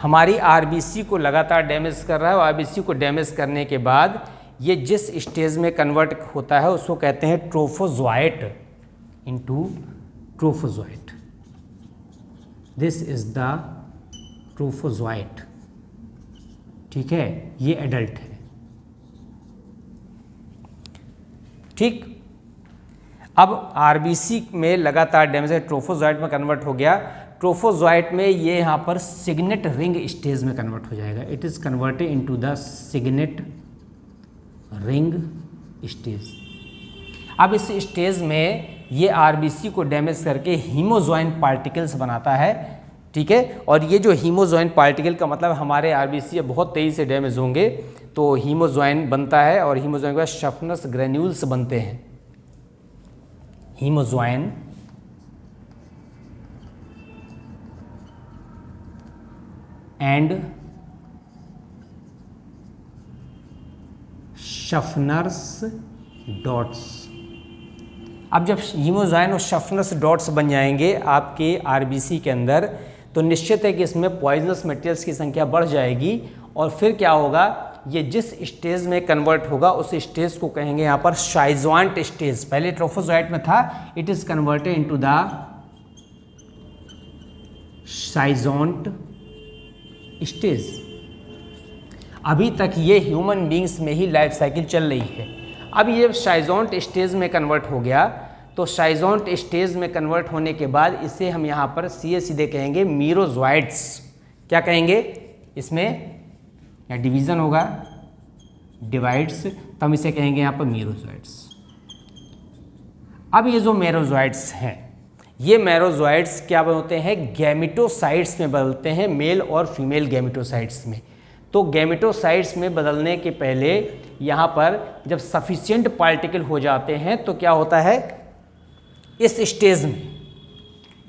हमारी आरबीसी को लगातार डैमेज कर रहा है और आरबीसी को डैमेज करने के बाद ये जिस स्टेज में कन्वर्ट होता है उसको कहते हैं trophozoite into trophozoite. This is the trophozoite. ठीक है, ये एडल्ट है। ठीक, अब आरबीसी में लगातार डैमेज है, ट्रोफोजोइट में कन्वर्ट हो गया। ट्रोफोजोइट में ये यहाँ पर सिग्नेट रिंग स्टेज में कन्वर्ट हो जाएगा। It is converted into the signet ring stage. अब इस स्टेज में ये आरबीसी को डैमेज करके हीमोजोइन पार्टिकल्स बनाता है। ठीक है, और ये जो हीमोजोइन पार्टिकल का मतलब हमारे आरबीसी बहुत तेज़ी से डैमेज होंगे तो हीमोजोइन बनता है और हीमोजोइन के बाद शफनस ग्रेन्यूल्स बनते हैं। Hemozoin and Schuffner's dots. अब जब हीमोजोइन और शफनर्स डॉट्स बन जाएंगे आपके आरबीसी के अंदर तो निश्चित है कि इसमें पॉइजनस मटेरियल्स की संख्या बढ़ जाएगी और फिर क्या होगा, ये जिस स्टेज में कन्वर्ट होगा उस स्टेज को कहेंगे यहाँ पर शाइजोंट स्टेज। पहले ट्रोफोजोइट में था, it is converted into the schizont stage. अभी तक ये ह्यूमन बींग्स में ही लाइफ साइकिल चल रही है। अब ये शाइजोंट स्टेज में कन्वर्ट हो गया तो शाइजोंट स्टेज में कन्वर्ट होने के बाद इसे हम यहाँ पर सीधे कहेंगे मीरोजोइट्स। क्या कहेंगे, इसमें या डिवीज़न होगा, डिवाइड्स, तो हम इसे कहेंगे यहाँ पर मीरोजोइट्स। अब ये जो मेरोजोइट्स हैं, ये मेरोजोइट्स क्या बनते हैं, गैमेटोसाइट्स में बदलते हैं, मेल और फीमेल गैमेटोसाइट्स में। तो गैमेटोसाइट्स में बदलने के पहले यहाँ पर जब सफिशिएंट पार्टिकल हो जाते हैं तो क्या होता है, इस स्टेज में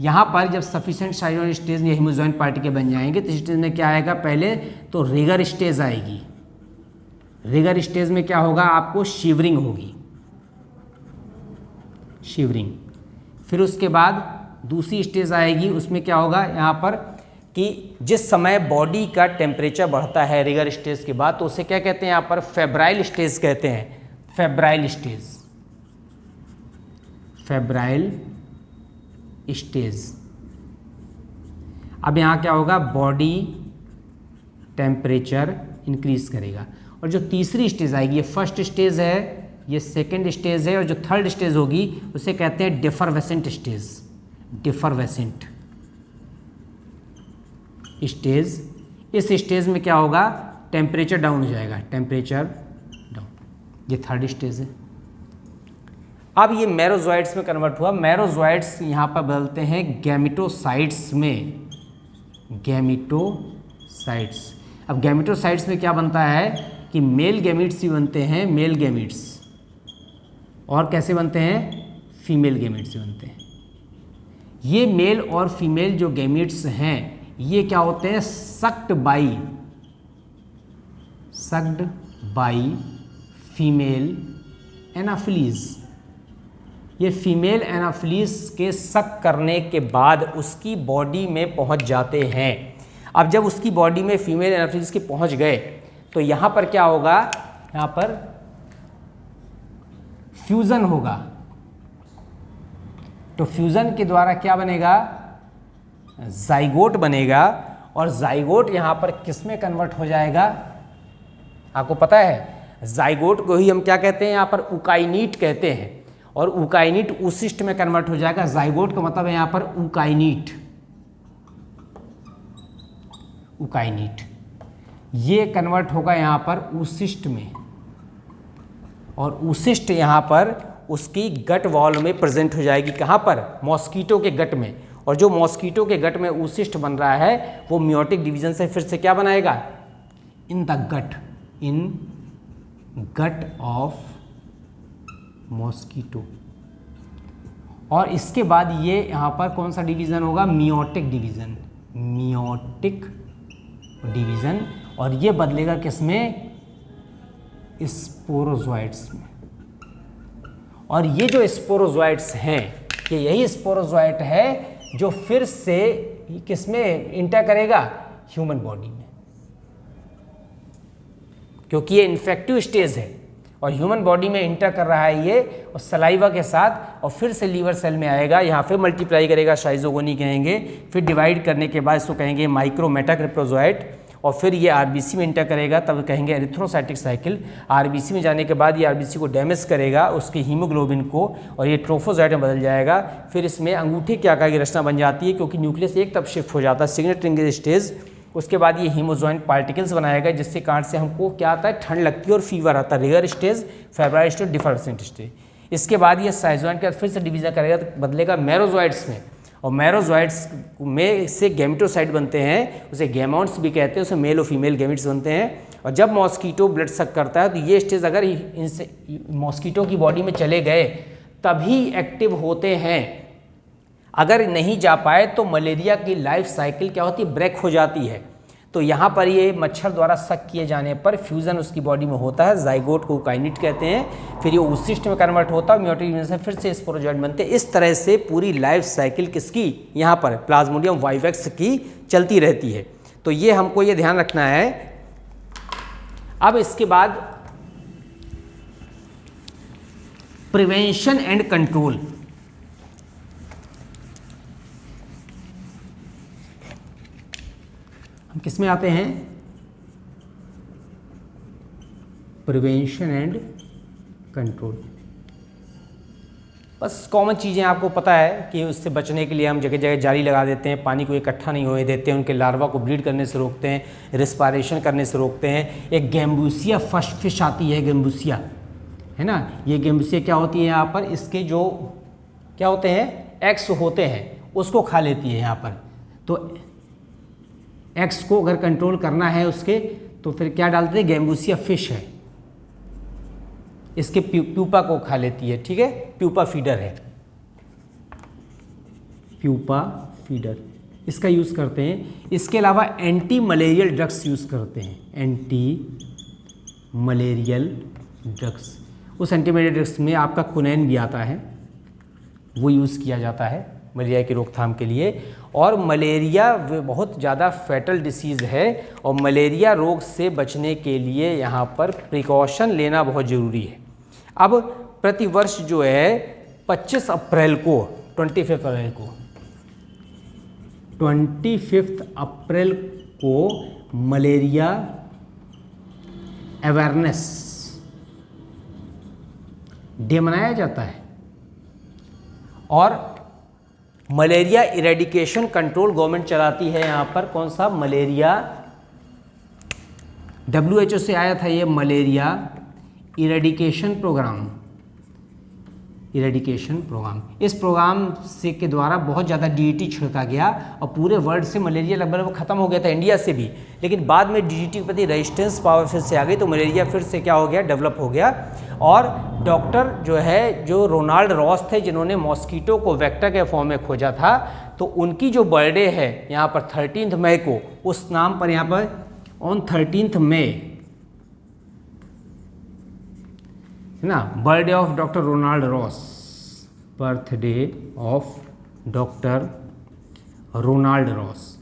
यहाँ पर जब सफिशिएंट शाइजोन स्टेज में हीमोजोइन पार्टिकल बन जाएंगे तो स्टेज में क्या आएगा, पहले तो रिगर स्टेज आएगी। रिगर स्टेज में क्या होगा, आपको शिवरिंग होगी, शिवरिंग। फिर उसके बाद दूसरी स्टेज आएगी, उसमें क्या होगा यहाँ पर कि जिस समय बॉडी का टेम्परेचर बढ़ता है रिगर स्टेज के बाद तो उसे क्या कहते हैं यहाँ पर, फेब्राइल स्टेज कहते हैं, फेब्राइल स्टेज, फेब्राइल स्टेज। अब यहाँ क्या होगा, बॉडी टेम्परेचर इंक्रीज करेगा। और जो तीसरी स्टेज आएगी, ये फर्स्ट स्टेज है, ये सेकेंड स्टेज है, और जो थर्ड स्टेज होगी उसे कहते हैं डिफरवेसेंट स्टेज, डिफरवेसेंट स्टेज। इस स्टेज में क्या होगा, टेम्परेचर डाउन हो जाएगा, टेम्परेचर डाउन। ये थर्ड स्टेज है। अब ये मेरोजोइट्स में कन्वर्ट हुआ। मेरोजोइट्स यहाँ पर बदलते हैं गैमेटोसाइट्स में, गैमेटोसाइट्स। अब गैमेटोसाइट्स में क्या बनता है कि मेल गैमीट्स भी बनते हैं, मेल गैमीट्स, और कैसे बनते हैं, फीमेल गैमीट्स भी बनते हैं। ये मेल और फीमेल जो गैमीट्स हैं ये क्या होते हैं, सक्ड बाई फीमेल एनाफिलीज। ये फीमेल एनाफिलीज के सक करने के बाद उसकी बॉडी में पहुंच जाते हैं। अब जब उसकी बॉडी में फीमेल एनाफिलीज के पहुंच गए तो यहाँ पर क्या होगा, यहाँ पर फ्यूजन होगा। तो फ्यूजन के द्वारा क्या बनेगा, जाइगोट बनेगा। और जाइगोट यहाँ पर किस में कन्वर्ट हो जाएगा, आपको पता है जाइगोट को ही हम क्या कहते हैं, यहाँ पर उकाइनीट कहते हैं। और उकाइनीट ऊसिस्ट में कन्वर्ट हो जाएगा। जाइगोट का मतलब है यहाँ पर उकाइनीट, उकाइनीट। ये कन्वर्ट होगा यहाँ पर ऊसिस्ट में, और ऊसिस्ट यहाँ पर उसकी गट वॉल में प्रेजेंट हो जाएगी। कहाँ पर, मॉस्कीटो के गट में। और जो मॉस्कीटो के गट में ऊसिस्ट बन रहा है वो मियोटिक डिवीजन से फिर से क्या बनाएगा, in the gut, in gut of mosquito. और इसके बाद ये यहाँ पर कौन सा डिवीज़न होगा, मियोटिक डिवीज़न, मियोटिक डिवीज़न। और ये बदलेगा किसमें, स्पोरोजोइट्स में। और ये जो स्पोरोजोइट्स हैं, ये यही स्पोरोजोइट है जो फिर से किसमें इंटर करेगा, ह्यूमन बॉडी में, क्योंकि ये इन्फेक्टिव स्टेज है और ह्यूमन बॉडी में इंटर कर रहा है ये, और सलाइवा के साथ, और फिर से लीवर सेल में आएगा, यहाँ पे मल्टीप्लाई करेगा, शाइजोगोनी कहेंगे। फिर डिवाइड करने के बाद इसको कहेंगे माइक्रोमेटाक्रिप्टोजोइट, और फिर ये आरबीसी में इंटर करेगा, तब कहेंगे एरिथ्रोसाइटिक साइकिल। आरबीसी में जाने के बाद ये आरबीसी को डैमेज करेगा, उसके हीमोग्लोबिन को, और ये ट्रोफोजाइट में बदल जाएगा। फिर इसमें अंगूठे के आकार की रचना बन जाती है, क्योंकि न्यूक्लियस एक तरफ शिफ्ट हो जाता है, सिग्नेचरिंग स्टेज। उसके बाद ये हीमोजॉइंट पार्टिकल्स बनाएगा, जिससे कांट से हमको क्या आता है, ठंड लगती है और फीवर आता है, rigor stage, febrile stage, defervescent stage. इसके बाद ये साइजोइंट के फिर से डिवीजन करेगा, तो बदलेगा मेरोजोइट्स में। और मेरोजोइट्स में से गैमेटोसाइट बनते हैं, उसे गैमेट्स भी कहते हैं, उसे मेल और फीमेल गैमेट्स बनते हैं। और जब मॉस्कीटो ब्लड सक करता है तो ये स्टेज अगर इनसे मॉस्कीटो की बॉडी में चले गए तभी एक्टिव होते हैं। अगर नहीं जा पाए तो मलेरिया की लाइफ साइकिल क्या होती है, ब्रेक हो जाती है। तो यहाँ पर ये मच्छर द्वारा सक किए जाने पर फ्यूजन उसकी बॉडी में होता है, जाइगोट को काइनिट कहते हैं। फिर ये oocyst में कन्वर्ट होता है, म्योटिक डिवीजन से फिर से स्पोरोजोइट बनते हैं। इस तरह से पूरी लाइफ साइकिल किसकी, यहाँ पर प्लाज्मोडियम वाइवेक्स की चलती रहती है। तो ये हमको ये ध्यान रखना है। अब इसके बाद प्रिवेंशन एंड कंट्रोल। हम किस में आते हैं, प्रिवेंशन एंड कंट्रोल। बस कॉमन चीज़ें आपको पता है कि उससे बचने के लिए हम जगह जगह जाली लगा देते हैं, पानी को इकट्ठा नहीं होने देते हैं, उनके लार्वा को ब्रीड करने से रोकते हैं, रिस्पायरेशन करने से रोकते हैं। एक गैम्बूसिया फर्स्ट फिश आती है, गैम्बूसिया है ना, ये गैम्बूसिया क्या होती है, यहाँ पर इसके जो क्या होते हैं, एग्स होते हैं, उसको खा लेती है यहाँ पर। तो एक्स को अगर कंट्रोल करना है उसके, तो फिर क्या डालते हैं, गैम्बूसिया फिश है, इसके प्यूपा को खा लेती है, ठीक है, प्यूपा फीडर है, प्यूपा फीडर, इसका यूज़ करते हैं। इसके अलावा एंटी मलेरियल ड्रग्स यूज़ करते हैं, एंटी मलेरियल ड्रग्स। उस एंटी मलेरियल ड्रग्स में आपका कुनैन भी आता है, वो यूज़ किया जाता है मलेरिया की रोकथाम के लिए। और मलेरिया बहुत ज़्यादा फैटल डिसीज़ है, और मलेरिया रोग से बचने के लिए यहाँ पर प्रिकॉशन लेना बहुत ज़रूरी है। अब प्रतिवर्ष जो है 25 अप्रैल को 25 अप्रैल को मलेरिया अवेयरनेस डे मनाया जाता है। और मलेरिया इरेडिकेशन कंट्रोल गवर्नमेंट चलाती है यहाँ पर, कौन सा, मलेरिया WHO से आया था ये मलेरिया इरेडिकेशन प्रोग्राम। इस प्रोग्राम से के द्वारा बहुत ज़्यादा DDT छिड़का गया और पूरे वर्ल्ड से मलेरिया लगभग ख़त्म हो गया था, इंडिया से भी। लेकिन बाद में DDT के प्रति रेजिस्टेंस पावर फिर से आ गई, तो मलेरिया फिर से क्या हो गया, डेवलप हो गया। और डॉक्टर जो रोनाल्ड रॉस थे, जिन्होंने मॉस्कीटो को वेक्टर के फॉर्म में खोजा था, तो उनकी जो बर्थडे है यहाँ पर 13 मई को, उस नाम पर यहाँ पर ऑन 13 मई है ना, birthday of doctor Ronald Ross, birthday of doctor Ronald Ross.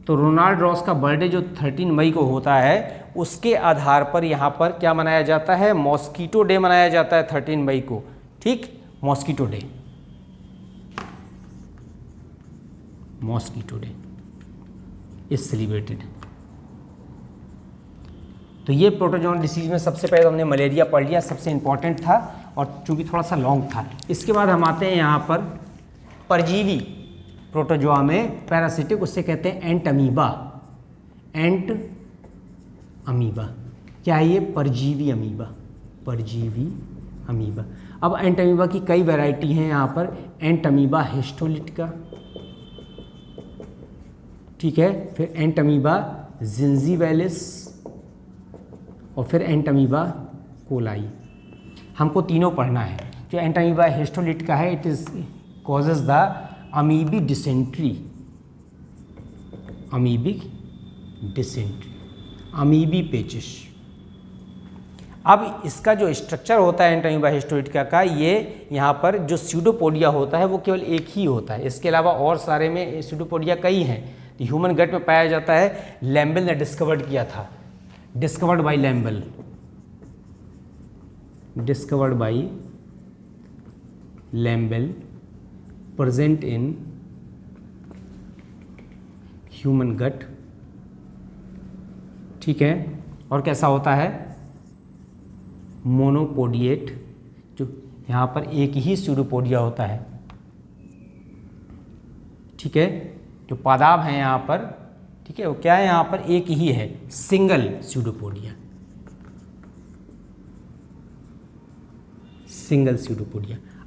तो रोनाल्ड रॉस का बर्थडे जो 13 मई को होता है, उसके आधार पर यहाँ पर क्या मनाया जाता है, मॉस्कीटो डे मनाया जाता है 13 मई को। ठीक, मॉस्कीटो डे इज सेलिब्रेटेड। तो ये प्रोटोजोन डिसीज में सबसे पहले हमने मलेरिया पढ़ लिया, सबसे इंपॉर्टेंट था और चूंकि थोड़ा सा लॉन्ग था। इसके बाद हम आते हैं यहाँ पर परजीवी प्रोटोजोआ में, पैरासिटिक, उससे कहते हैं एंट अमीबा। क्या है ये, परजीवी अमीबा। अब एंट अमीबा की कई वैरायटी हैं यहाँ पर, एंट अमीबा हिस्टोलिटिका, ठीक है, फिर एंट अमीबा जिंजीवैलिस और फिर एंट अमीबा कोलाई। हमको तीनों पढ़ना है। जो एंट अमीबा हिस्टोलिटिका है, it is causes the amoebic dysentery, amoebic पेचिश। अब इसका जो स्ट्रक्चर होता है एंट अमीबा हिस्टोलिटिका का, ये यहाँ पर जो स्यूडोपोडिया होता है वो केवल एक ही होता है, इसके अलावा और सारे में स्यूडोपोडिया कई हैं। ह्यूमन गट में पाया जाता है, लैम्बेल ने डिस्कवर्ड किया था, discovered by Lambl, present in human gut, ठीक है। और कैसा होता है, मोनोपोडिएट, जो यहाँ पर एक ही स्यूडोपोडिया होता है, ठीक है। जो पादाब हैं यहाँ पर, ठीक है, वो क्या है, यहाँ पर एक ही है, सिंगल स्यूडोपोडिया।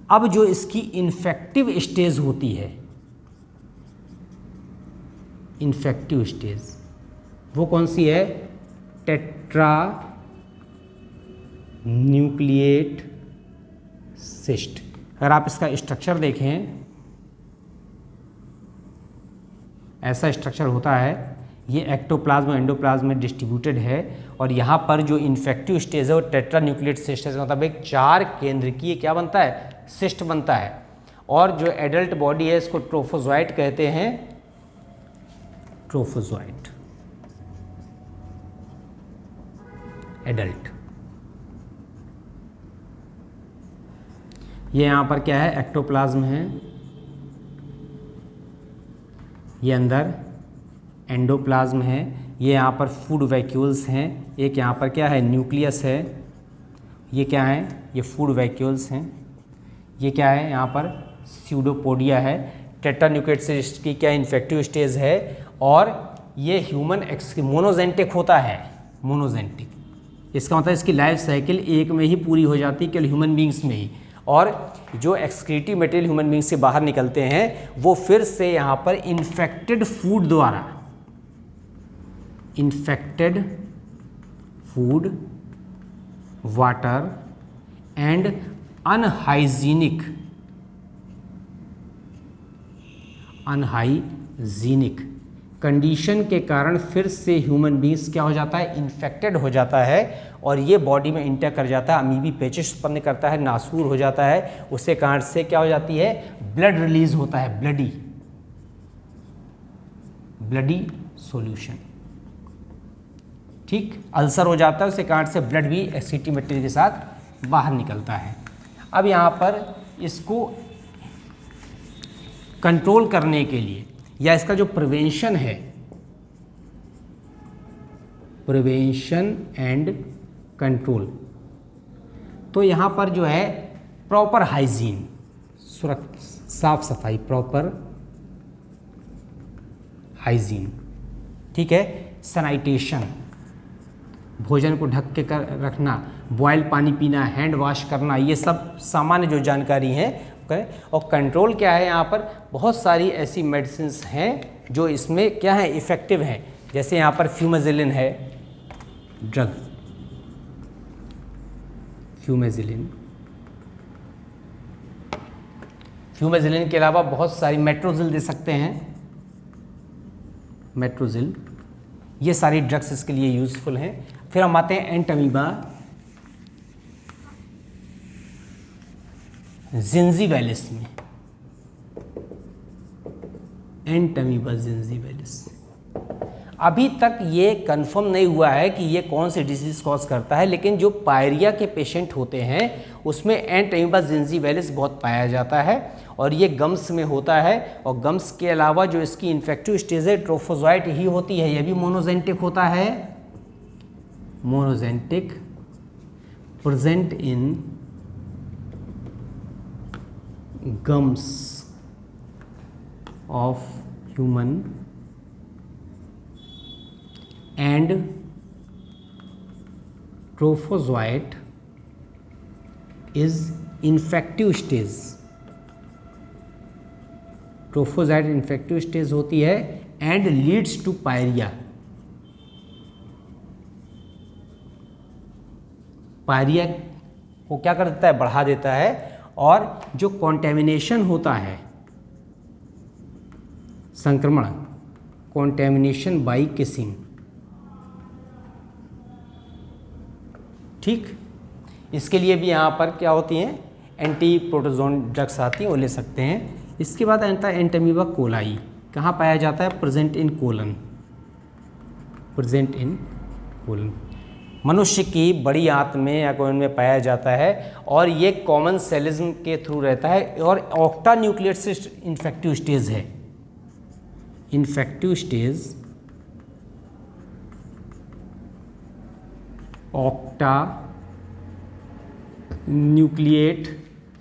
अब जो इसकी इन्फेक्टिव स्टेज होती है, वो कौन सी है, टेट्रा न्यूक्लिएट सिस्ट। अगर आप इसका स्ट्रक्चर देखें, ऐसा स्ट्रक्चर होता है, ये एक्टोप्लाज्म और एंडोप्लाज्म में डिस्ट्रीब्यूटेड है। और यहाँ पर जो इन्फेक्टिव स्टेज है वो टेट्रा न्यूक्लिएट सिस्ट है, मतलब एक 4 केंद्रकीय क्या बनता है, सिस्ट बनता है। और जो एडल्ट बॉडी है इसको ट्रोफोजोइट कहते हैं, ट्रोफोजोइट एडल्ट। ये यहाँ पर क्या है, एक्टोप्लाज्म है, ये अंदर एंडोप्लाज्म है, ये यहाँ पर फूड वैक्यूल्स हैं, एक यहाँ पर क्या है, न्यूक्लियस है, ये क्या है, ये फूड वैक्यूल्स हैं, ये क्या है, यहाँ पर स्यूडोपोडिया है। टेट्रा न्यूक्लिएट सिस्ट की क्या इन्फेक्टिव स्टेज है, और ये ह्यूमन मोनोजेंटिक होता है, मोनोजेंटिक। इसका मतलब इसकी लाइफ साइकिल एक में ही पूरी हो जाती है, केवल ह्यूमन बींग्स में ही। और जो एक्सक्रीटिव मटेरियल ह्यूमन बींग से बाहर निकलते हैं वो फिर से यहाँ पर इन्फेक्टेड फूड द्वारा, infected food, water and unhygienic condition के कारण फिर से ह्यूमन बींग्स क्या हो जाता है, इन्फेक्टेड हो जाता है, और ये बॉडी में इंटर कर जाता है, अमीबी पेचिश उत्पन्न करता है, नासूर हो जाता है। उसके कारण से क्या हो जाती है, ब्लड रिलीज होता है, ब्लडी सॉल्यूशन, ठीक, अल्सर हो जाता है, उसके कारण से ब्लड भी एक्सक्रीटिव मटेरियल के साथ बाहर निकलता है। अब यहाँ पर इसको कंट्रोल करने के लिए, या इसका जो प्रिवेंशन है, प्रिवेंशन एंड कंट्रोल, तो यहाँ पर जो है प्रॉपर हाइजीन, साफ सफाई, प्रॉपर हाइजीन, ठीक है, सैनिटेशन, भोजन को ढक के रखना, बॉयल पानी पीना, हैंड वॉश करना, ये सब सामान्य जो जानकारी है करें। और कंट्रोल क्या है, यहाँ पर बहुत सारी ऐसी मेडिसिन्स हैं जो इसमें क्या है इफ़ेक्टिव हैं। जैसे यहाँ पर फ्यूमेजिलिन है ड्रग, फ्यूमेजिलिन के अलावा बहुत सारी मेट्रोजिल दे सकते हैं, मेट्रोजिल, ये सारी ड्रग्स इसके लिए यूज़फुल हैं। फिर हम आते हैं एंटमीबा जिंजीवैलिस में, एंटमीबा जिंजीवैलिस। अभी तक ये कंफर्म नहीं हुआ है कि ये कौन सी डिसीज़ कॉज करता है, लेकिन जो पायरिया के पेशेंट होते हैं उसमें एंटमीबा जिंजीवैलिस बहुत पाया जाता है और ये गम्स में होता है। और गम्स के अलावा जो इसकी इन्फेक्टिव स्टेज है ट्रोफोजोइट ही होती है, यह भी मोनोजेंटिक होता है, monogenetic, present in gums of human and trophozoite is infective stage, trophozoite infective stage होती है and leads to pyorrhea. Pyorrhea को क्या कर देता है, बढ़ा देता है। और जो कॉन्टेमिनेशन होता है, संक्रमण, कॉन्टेमिनेशन बाई किसिंग, ठीक, इसके लिए भी यहाँ पर क्या होती हैं, एंटी प्रोटोजोन ड्रग्स आती हैं, वो ले सकते हैं। इसके बाद आता है एंटमीबा कोलाई, कहाँ पाया जाता है, present in colon, present in colon, मनुष्य की बड़ी आंत में या कोलन में पाया जाता है और ये कॉमन सेलिज्म के थ्रू रहता है और ऑक्टा न्यूक्लियस इन्फेक्टिव स्टेज है, infective stage octa nucleate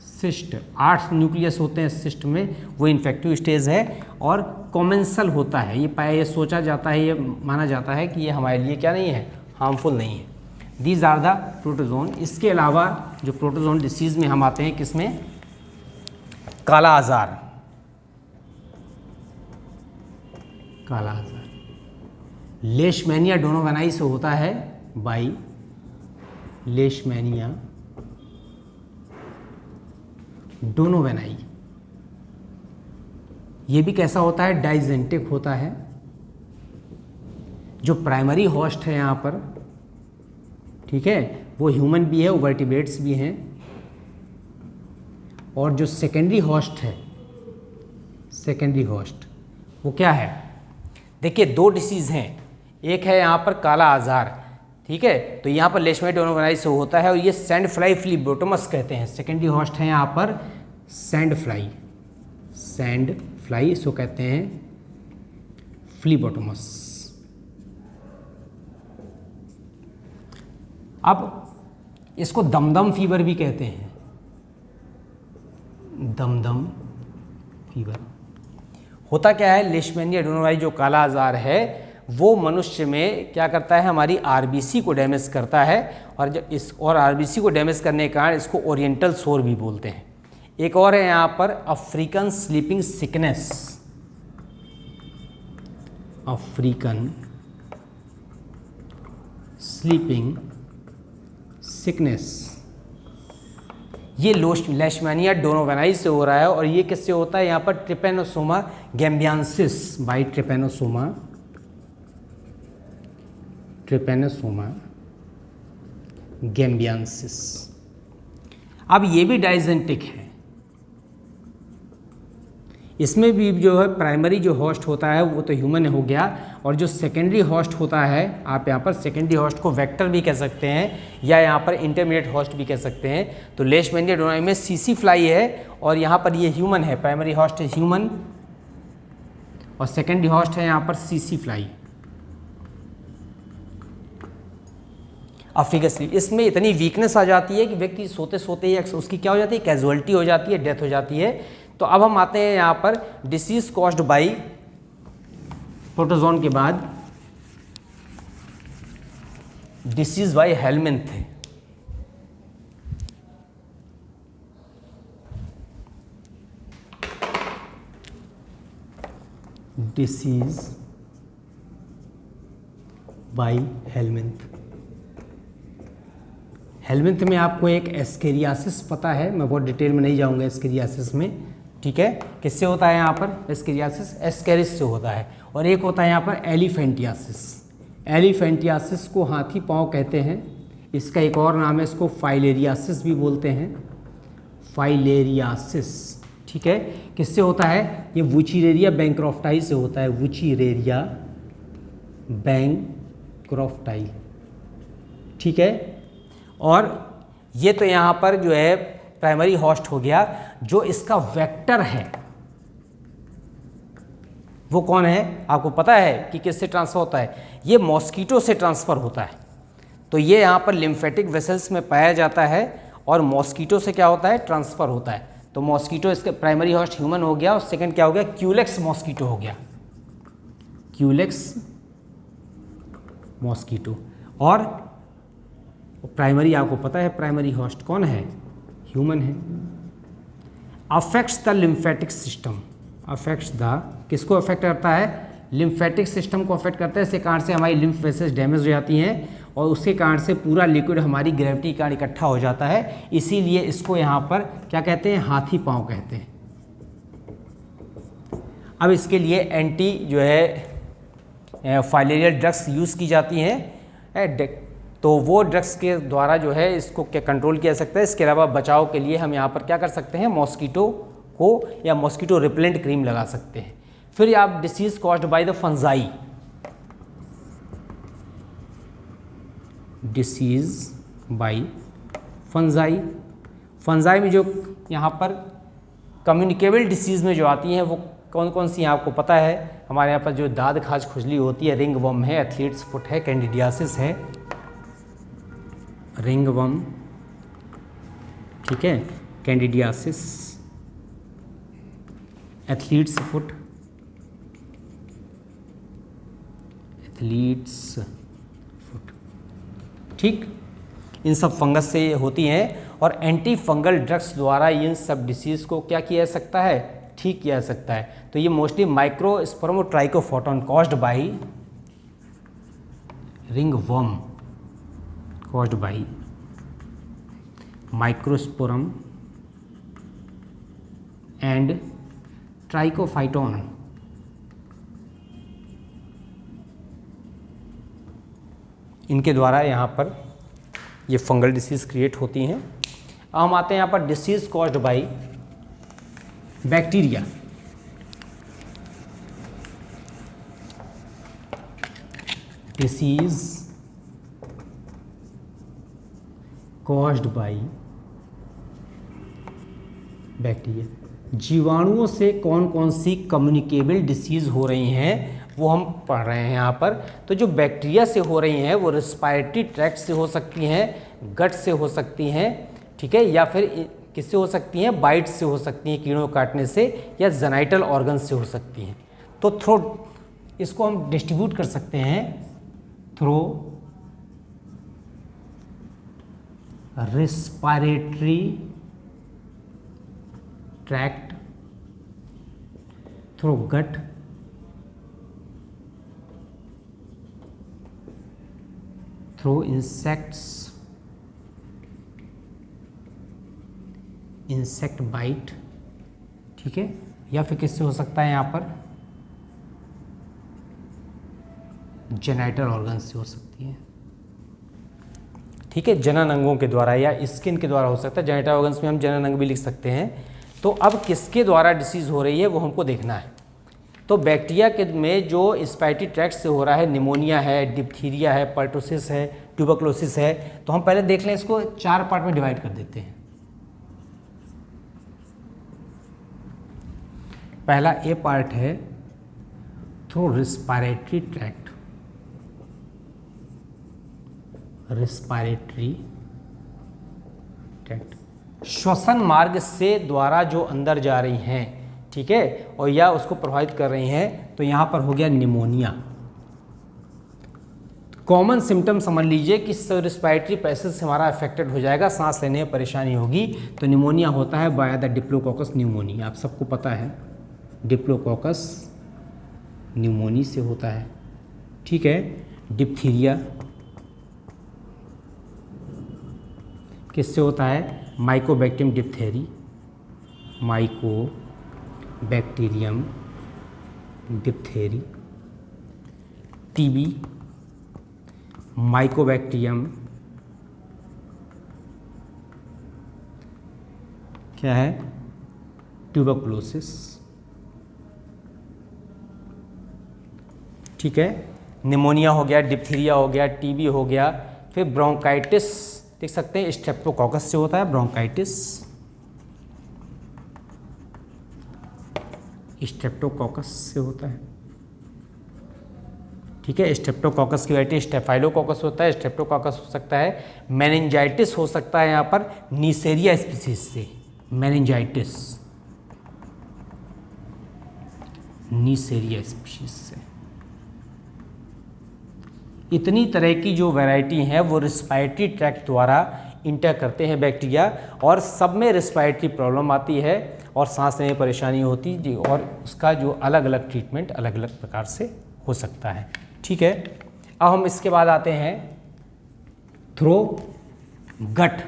cyst, 8 nucleus होते हैं सिस्ट में, वो इन्फेक्टिव स्टेज है और कॉमेंसल होता है। ये पाया, ये सोचा जाता है, ये माना जाता है कि ये हमारे लिए क्या नहीं है, हार्मफुल नहीं है। These are the protozoan. इसके अलावा जो प्रोटोजोन डिसीज़ में हम आते हैं किसमें, काला आजार, काला आजार, लेशमैनिया डोनोवेनाई से होता है, बाई लेशमैनिया डोनोवेनाई। ये भी कैसा होता है, डाइजेंटिक होता है। जो प्राइमरी होस्ट है यहाँ पर, ठीक है, वो ह्यूमन भी है, वर्टिब्रेट्स भी हैं। और जो सेकेंडरी होस्ट है, सेकेंडरी होस्ट वो क्या है, देखिए 2 डिसीज़ हैं, एक है यहाँ पर काला आजार, ठीक है, तो यहाँ पर लेशमैनिया डोनोवेनाई से होता है और ये सैंड फ्लाई फ्लीबोटोमस कहते हैं। सेकेंडरी होस्ट है यहाँ पर सैंड फ्लाई, सैंड फ्लाई इसको कहते हैं फ्लीबोटोमस। अब इसको दमदम फीवर भी कहते हैं, दमदम फीवर। होता क्या है, लेशमैनिया डोनोवेनाई जो काला आजार है वो मनुष्य में क्या करता है, हमारी आरबीसी को डैमेज करता है और जब इस और आरबीसी को डैमेज करने के कारण इसको ओरिएंटल सोर भी बोलते हैं। एक और है यहाँ पर African sleeping sickness, African sleeping sickness, ये लेशमैनिया डोनोवेनाई से हो रहा है और ये किससे होता है, यहाँ पर Trypanosoma gambiensis, by Trypanosoma gambiensis. अब ये भी डाइजेंटिक है, इसमें भी जो है प्राइमरी जो होस्ट होता है वो तो ह्यूमन हो गया और जो सेकेंडरी होस्ट होता है, आप यहाँ पर सेकेंडरी होस्ट को वेक्टर भी कह सकते हैं या यहाँ पर इंटरमीडिएट होस्ट भी कह सकते हैं। तो लेशमैनिया डोनोवेनाई में सीसी फ्लाई है और यहाँ पर ये ह्यूमन है, प्राइमरी होस्ट है ह्यूमन और सेकेंडरी होस्ट है यहाँ पर सीसी फ्लाई, अफ्रीकन स्लीप। इसमें इतनी वीकनेस आ जाती है कि व्यक्ति सोते सोते ही उसकी क्या हो जाती है, कैजुअलिटी हो जाती है, डेथ हो जाती है। तो अब हम आते हैं यहाँ पर डिसीज कॉज्ड बाई प्रोटोजोन के बाद disease by helminth. Disease by helminth. Helminth में आपको एक एस्केरियासिस पता है, मैं बहुत डिटेल में नहीं जाऊंगा एस्केरियासिस में, ठीक है। किससे होता है यहाँ पर एस्केरियासिस? एस्केरिस से होता है। और एक होता है यहाँ पर एलिफेंटियासिस। एलिफेंटियासिस को हाथी पाँव कहते हैं। इसका एक और नाम है, इसको फाइलेरियासिस भी बोलते हैं, फाइलेरियासिस, ठीक है। किससे होता है? ये वुचिरेरिया बैंक्रॉफ्टाई से होता है, वुचिरेरिया बैंक्रॉफ्टाई, ठीक है। और ये तो यहाँ पर जो है प्राइमरी होस्ट हो गया। जो इसका वेक्टर है वो कौन है? आपको पता है कि किससे ट्रांसफर होता है? ये मॉस्किटो से ट्रांसफर होता है। तो ये यहाँ पर लिम्फेटिक वेसल्स में पाया जाता है और मॉस्किटो से क्या होता है? ट्रांसफर होता है। तो मॉस्किटो इसका प्राइमरी होस्ट ह्यूमन हो गया और सेकंड क्या हो गया? क्यूलेक्स मॉस्किटो हो गया, क्यूलेक्स मॉस्किटो। और प्राइमरी आपको पता है प्राइमरी होस्ट कौन है? ह्यूमन है। Affects the lymphatic system, affects the, किसको अफेक्ट करता है? लिम्फेटिक सिस्टम को अफेक्ट करता है। इसके कारण से हमारी लिम्फ वेसल्स डैमेज हो जाती हैं और उसके कारण से पूरा लिक्विड हमारी ग्रेविटी के कारण इकट्ठा हो जाता है। इसीलिए इसको यहाँ पर क्या कहते हैं? हाथी पाँव कहते हैं। अब इसके लिए एंटी जो है फाइलेरियल ड्रग्स यूज़ की जाती हैं, तो वो ड्रग्स के द्वारा जो है इसको क्या कंट्रोल किया जा सकता है। इसके अलावा बचाव के लिए हम यहाँ पर क्या कर सकते हैं? मॉस्किटो को या मॉस्किटो रिपेलेंट क्रीम लगा सकते हैं। फिर आप disease caused by the fungi, disease by fungi. Fungi में जो यहाँ पर कम्युनिकेबल डिसीज़ में जो आती हैं वो कौन कौन सी हैं आपको पता है? हमारे यहाँ पर जो दाद खाज खुजली होती है, रिंग वर्म है, एथलीट्स फुट है, कैंडिडियासिस है, रिंग वर्म, ठीक है, candidiasis, athletes foot, athletes foot, ठीक। इन सब फंगस से होती हैं और एंटी फंगल ड्रग्स द्वारा इन सब डिसीज़ को क्या किया जा सकता है? ठीक किया जा सकता है। तो ये मोस्टली माइक्रोस्पोरम और trichophyton caused by ringworm, caused by microsporum and trichophyton, इनके द्वारा यहाँ पर ये फंगल डिसीज़ क्रिएट होती हैं। अब हम आते हैं यहाँ पर disease caused by bacteria. Disease caused by bacteria. जीवाणुओं से कौन कौन सी कम्युनिकेबल डिसीज़ हो रही हैं वो हम पढ़ रहे हैं यहाँ पर। तो जो बैक्टीरिया से हो रही हैं वो रेस्पिरेटरी ट्रैक्ट से हो सकती हैं, गट से हो सकती हैं, ठीक है, या फिर किससे हो सकती हैं? बाइट से हो सकती हैं, कीड़ों काटने से, या जेनाइटल ऑर्गन से हो सकती हैं। तो थ्रो इसको हम डिस्ट्रीब्यूट कर सकते हैं थ्रो रेस्पिरेटरी ट्रैक्ट, थ्रो गट, थ्रो इंसेक्ट्स, इंसेक्ट बाइट, ठीक है, या फिर किससे हो सकता है यहाँ पर? जेनाइटल ऑर्गन से हो सकती है, ठीक है, जनन अंगों के द्वारा या स्किन के द्वारा हो सकता है। जेनाइटल ऑर्गन्स में हम जनन अंग भी लिख सकते हैं। तो अब किसके द्वारा डिसीज़ हो रही है वो हमको देखना है। तो बैक्टीरिया के में जो रेस्पिरेटरी ट्रैक्ट से हो रहा है, निमोनिया है, डिप्थीरिया है, पर्टोसिस है, ट्यूबरक्लोसिस है। तो हम पहले देख लें, इसको 4 पार्ट में डिवाइड कर देते हैं। पहला ए पार्ट है through respiratory tract, respiratory tract, श्वसन मार्ग से द्वारा जो अंदर जा रही हैं, ठीक है, और या उसको प्रभावित कर रही हैं। तो यहाँ पर हो गया निमोनिया, कॉमन सिम्टम समझ लीजिए कि रिस्पायरेटरी पैसेज से हमारा अफेक्टेड हो जाएगा, सांस लेने में परेशानी होगी। तो निमोनिया होता है बाय द डिप्लोकोकस न्यूमोनी, आप सबको पता है डिप्लोकोकस न्यूमोनी से होता है, ठीक है। डिप्थीरिया किससे होता है? Mycobacterium diphtheriae, Mycobacterium diphtheriae. TB Mycobacterium क्या है? ट्यूबरकुलोसिस, ठीक है। निमोनिया हो गया, डिप्थीरिया हो गया, टीबी हो गया। फिर ब्रोंकाइटिस देख सकते हैं, स्ट्रेप्टोकोकस से होता है ब्रोंकाइटिस, स्ट्रेप्टोकोकस से होता है, ठीक है। स्ट्रेप्टोकोकस की वैरायटी स्टेफाइलोकोकस होता है, स्ट्रेप्टोकोकस हो सकता है। मेनिंजाइटिस हो सकता है यहाँ पर नीसेरिया स्पीसीज से, मेनिंजाइटिस नीसेरिया स्पीसीज से। इतनी तरह की जो वैरायटी हैं वो रिस्पायरेटरी ट्रैक्ट द्वारा इंटर करते हैं बैक्टीरिया, और सब में रिस्पायरेटरी प्रॉब्लम आती है और सांस लेने में परेशानी होती है, और उसका जो अलग अलग ट्रीटमेंट अलग अलग प्रकार से हो सकता है, ठीक है। अब हम इसके बाद आते हैं थ्रो गट।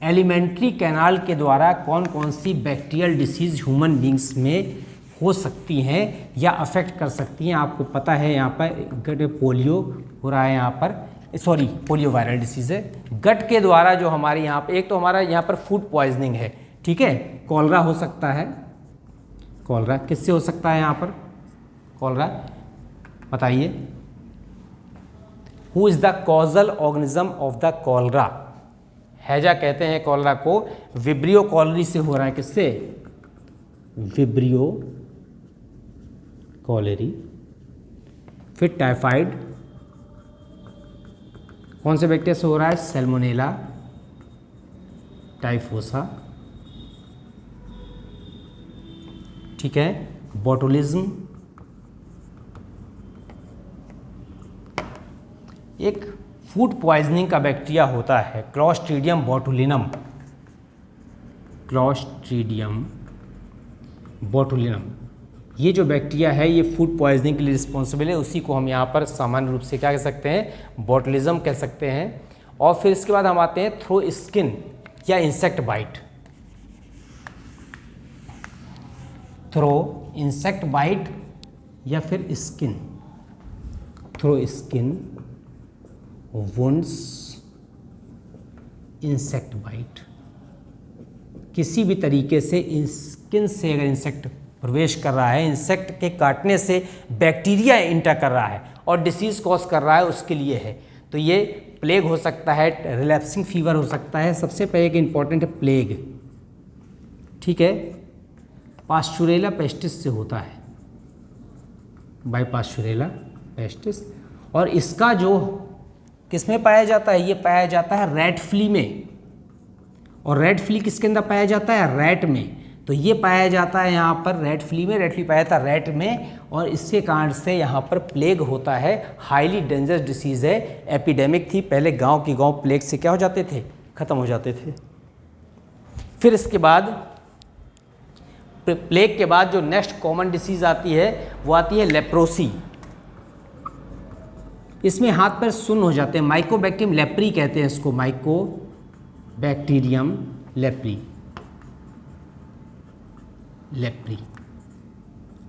एलिमेंट्री कैनाल के द्वारा कौन कौन सी बैक्टीरियल डिसीज ह्यूमन बींग्स में हो सकती हैं या अफेक्ट कर सकती हैं? आपको पता है यहाँ पर गट पोलियो हो रहा है, यहाँ पर सॉरी पोलियो वायरल डिसीज है। गट के द्वारा जो हमारे यहाँ पर, एक तो हमारा यहाँ पर फूड पॉइजनिंग है, ठीक है। कॉलरा हो सकता है, कॉलरा किससे हो सकता है? यहाँ पर कॉलरा बताइए। Who is the causal organism of the cholera? हैजा कहते हैं कॉलरा को। विब्रियो कॉलरी से हो रहा है, किससे? Vibrio cholerae. फिर टाइफाइड कौन से बैक्टीरिया से हो रहा है? सैल्मोनेला टाइफोसा, ठीक है। बोटुलिज्म एक फूड पॉइजनिंग का बैक्टीरिया होता है, क्लॉस्ट्रीडियम बोटुलिनम, क्लॉस्ट्रीडियम बोटुलिनम। ये जो बैक्टीरिया है ये फूड पॉइजनिंग के लिए रिस्पॉन्सिबल है, उसी को हम यहाँ पर सामान्य रूप से क्या कह सकते हैं? बोटुलिज्म कह सकते हैं। और फिर इसके बाद हम आते हैं थ्रू स्किन या insect bite. Through insect bite या फिर skin, through skin wounds insect bite. किसी भी तरीके से स्किन से अगर इंसेक्ट प्रवेश कर रहा है, इंसेक्ट के काटने से बैक्टीरिया इंटर कर रहा है और डिसीज कॉज कर रहा है, उसके लिए है। तो ये प्लेग हो सकता है, रिलैप्सिंग फीवर हो सकता है। सबसे पहले एक इम्पॉर्टेंट है प्लेग, ठीक है। पास्चुरेला पेस्टिस से होता है, बाय पास्चुरेला पेस्टिस। और इसका जो किस में पाया जाता है? ये पाया जाता है रैट फ्ली में। और रैट फ्ली किसके अंदर पाया जाता है? रैट में। तो ये पाया जाता है यहाँ पर रैट फ्ली में, रैट फ्ली पाया जाता है रैट में, और इसके कारण से यहाँ पर प्लेग होता है। हाईली डेंजरस डिसीज़ है, एपिडेमिक थी पहले, गांव की गांव प्लेग से क्या हो जाते थे? ख़त्म हो जाते थे। फिर इसके बाद प्लेग के बाद जो नेक्स्ट कॉमन डिसीज़ आती है वो आती है लेप्रोसी। इसमें हाथ पैर सुन्न हो जाते हैं, माइकोबैक्टीरियम लेप्री कहते हैं इसको, माइकोबैक्टीरियम लेप्री, लेप्री।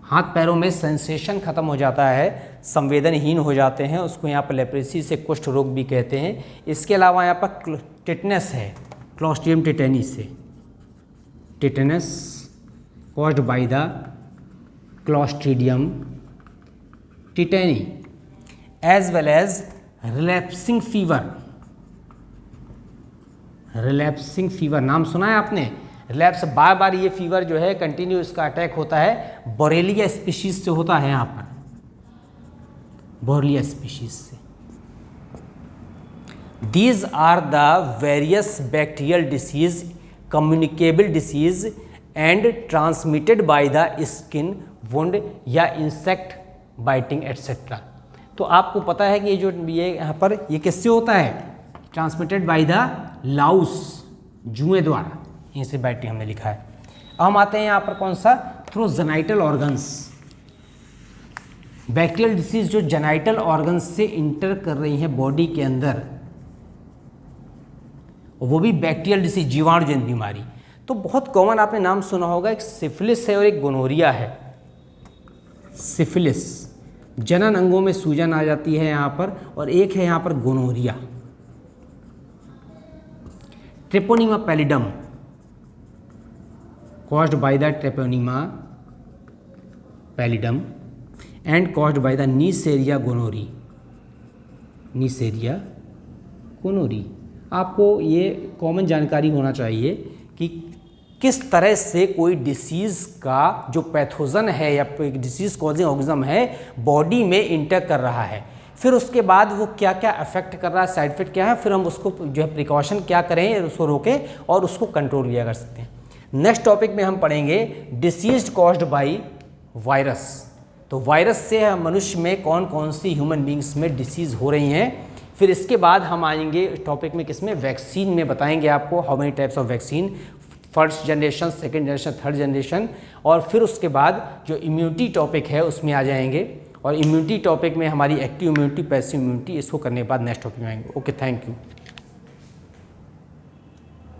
हाथ पैरों में सेंसेशन खत्म हो जाता है, संवेदनहीन हो जाते हैं, उसको यहाँ पर लेप्रेसी से कुष्ठ रोग भी कहते हैं। इसके अलावा यहाँ पर टिटनेस है, क्लॉस्ट्रिडियम टिटेनी से, tetanus caused by the Clostridium tetani, as well as relapsing fever. Relapsing fever नाम सुना है आपने? रिलैप्स बार बार ये फीवर जो है कंटिन्यू इसका अटैक होता है, बोरेलिया स्पीशीज से होता है, यहाँ पर बोरेलिया स्पीशीज से। These are the various bacterial disease, communicable disease and transmitted by the skin, wound या इंसेक्ट बाइटिंग एट्सेट्रा। तो आपको पता है कि ये यहाँ पर ये किससे होता है, ट्रांसमिटेड बाय द लाउस, जुएं द्वारा, यहीं से बैक्टीरिया हमने लिखा है। अब हम आते हैं यहाँ पर कौन सा, through genital organs. Bacterial disease जो जेनाइटल ऑर्गन्स से इंटर कर रही हैं बॉडी के अंदर, वो भी बैक्टीरियल डिसीज, जीवाणु जनित बीमारी। तो बहुत कॉमन आपने नाम सुना होगा, एक सिफिलिस है और एक गोनोरिया है। सिफिलिस जनन अंगों में सूजन आ जाती है यहाँ पर, और एक है यहाँ पर gonorrhoea. Treponema pallidum caused by the Treponema pallidum and caused by the Neisseria gonorrhoeae। Neisseria gonorrhoeae, आपको ये कॉमन जानकारी होना चाहिए कि किस तरह से कोई डिसीज़ का जो पैथोजन है या डिसीज़ कॉजिंग ऑर्गेनिज्म है बॉडी में इंटर कर रहा है, फिर उसके बाद वो क्या क्या अफेक्ट कर रहा है, साइड इफेक्ट क्या है, फिर हम उसको जो है प्रिकॉशन क्या करें, उसको रोकें और उसको कंट्रोल किया कर सकते हैं। नेक्स्ट टॉपिक में हम पढ़ेंगे डिसीज कॉज्ड बाय वायरस। तो वायरस से मनुष्य में कौन कौन सी ह्यूमन बींग्स में डिसीज़ हो रही हैं। फिर इसके बाद हम आएंगे टॉपिक में किसमें, वैक्सीन में बताएंगे आपको how many types of vaccine, first generation, second generation, third generation. और फिर उसके बाद जो इम्यूनिटी टॉपिक है उसमें आ जाएंगे, और इम्यूनिटी टॉपिक में हमारी एक्टिव इम्यूनिटी, पैसिव इम्यूनिटी, इसको करने के बाद नेक्स्ट टॉपिक में आएंगे। Okay, thank you.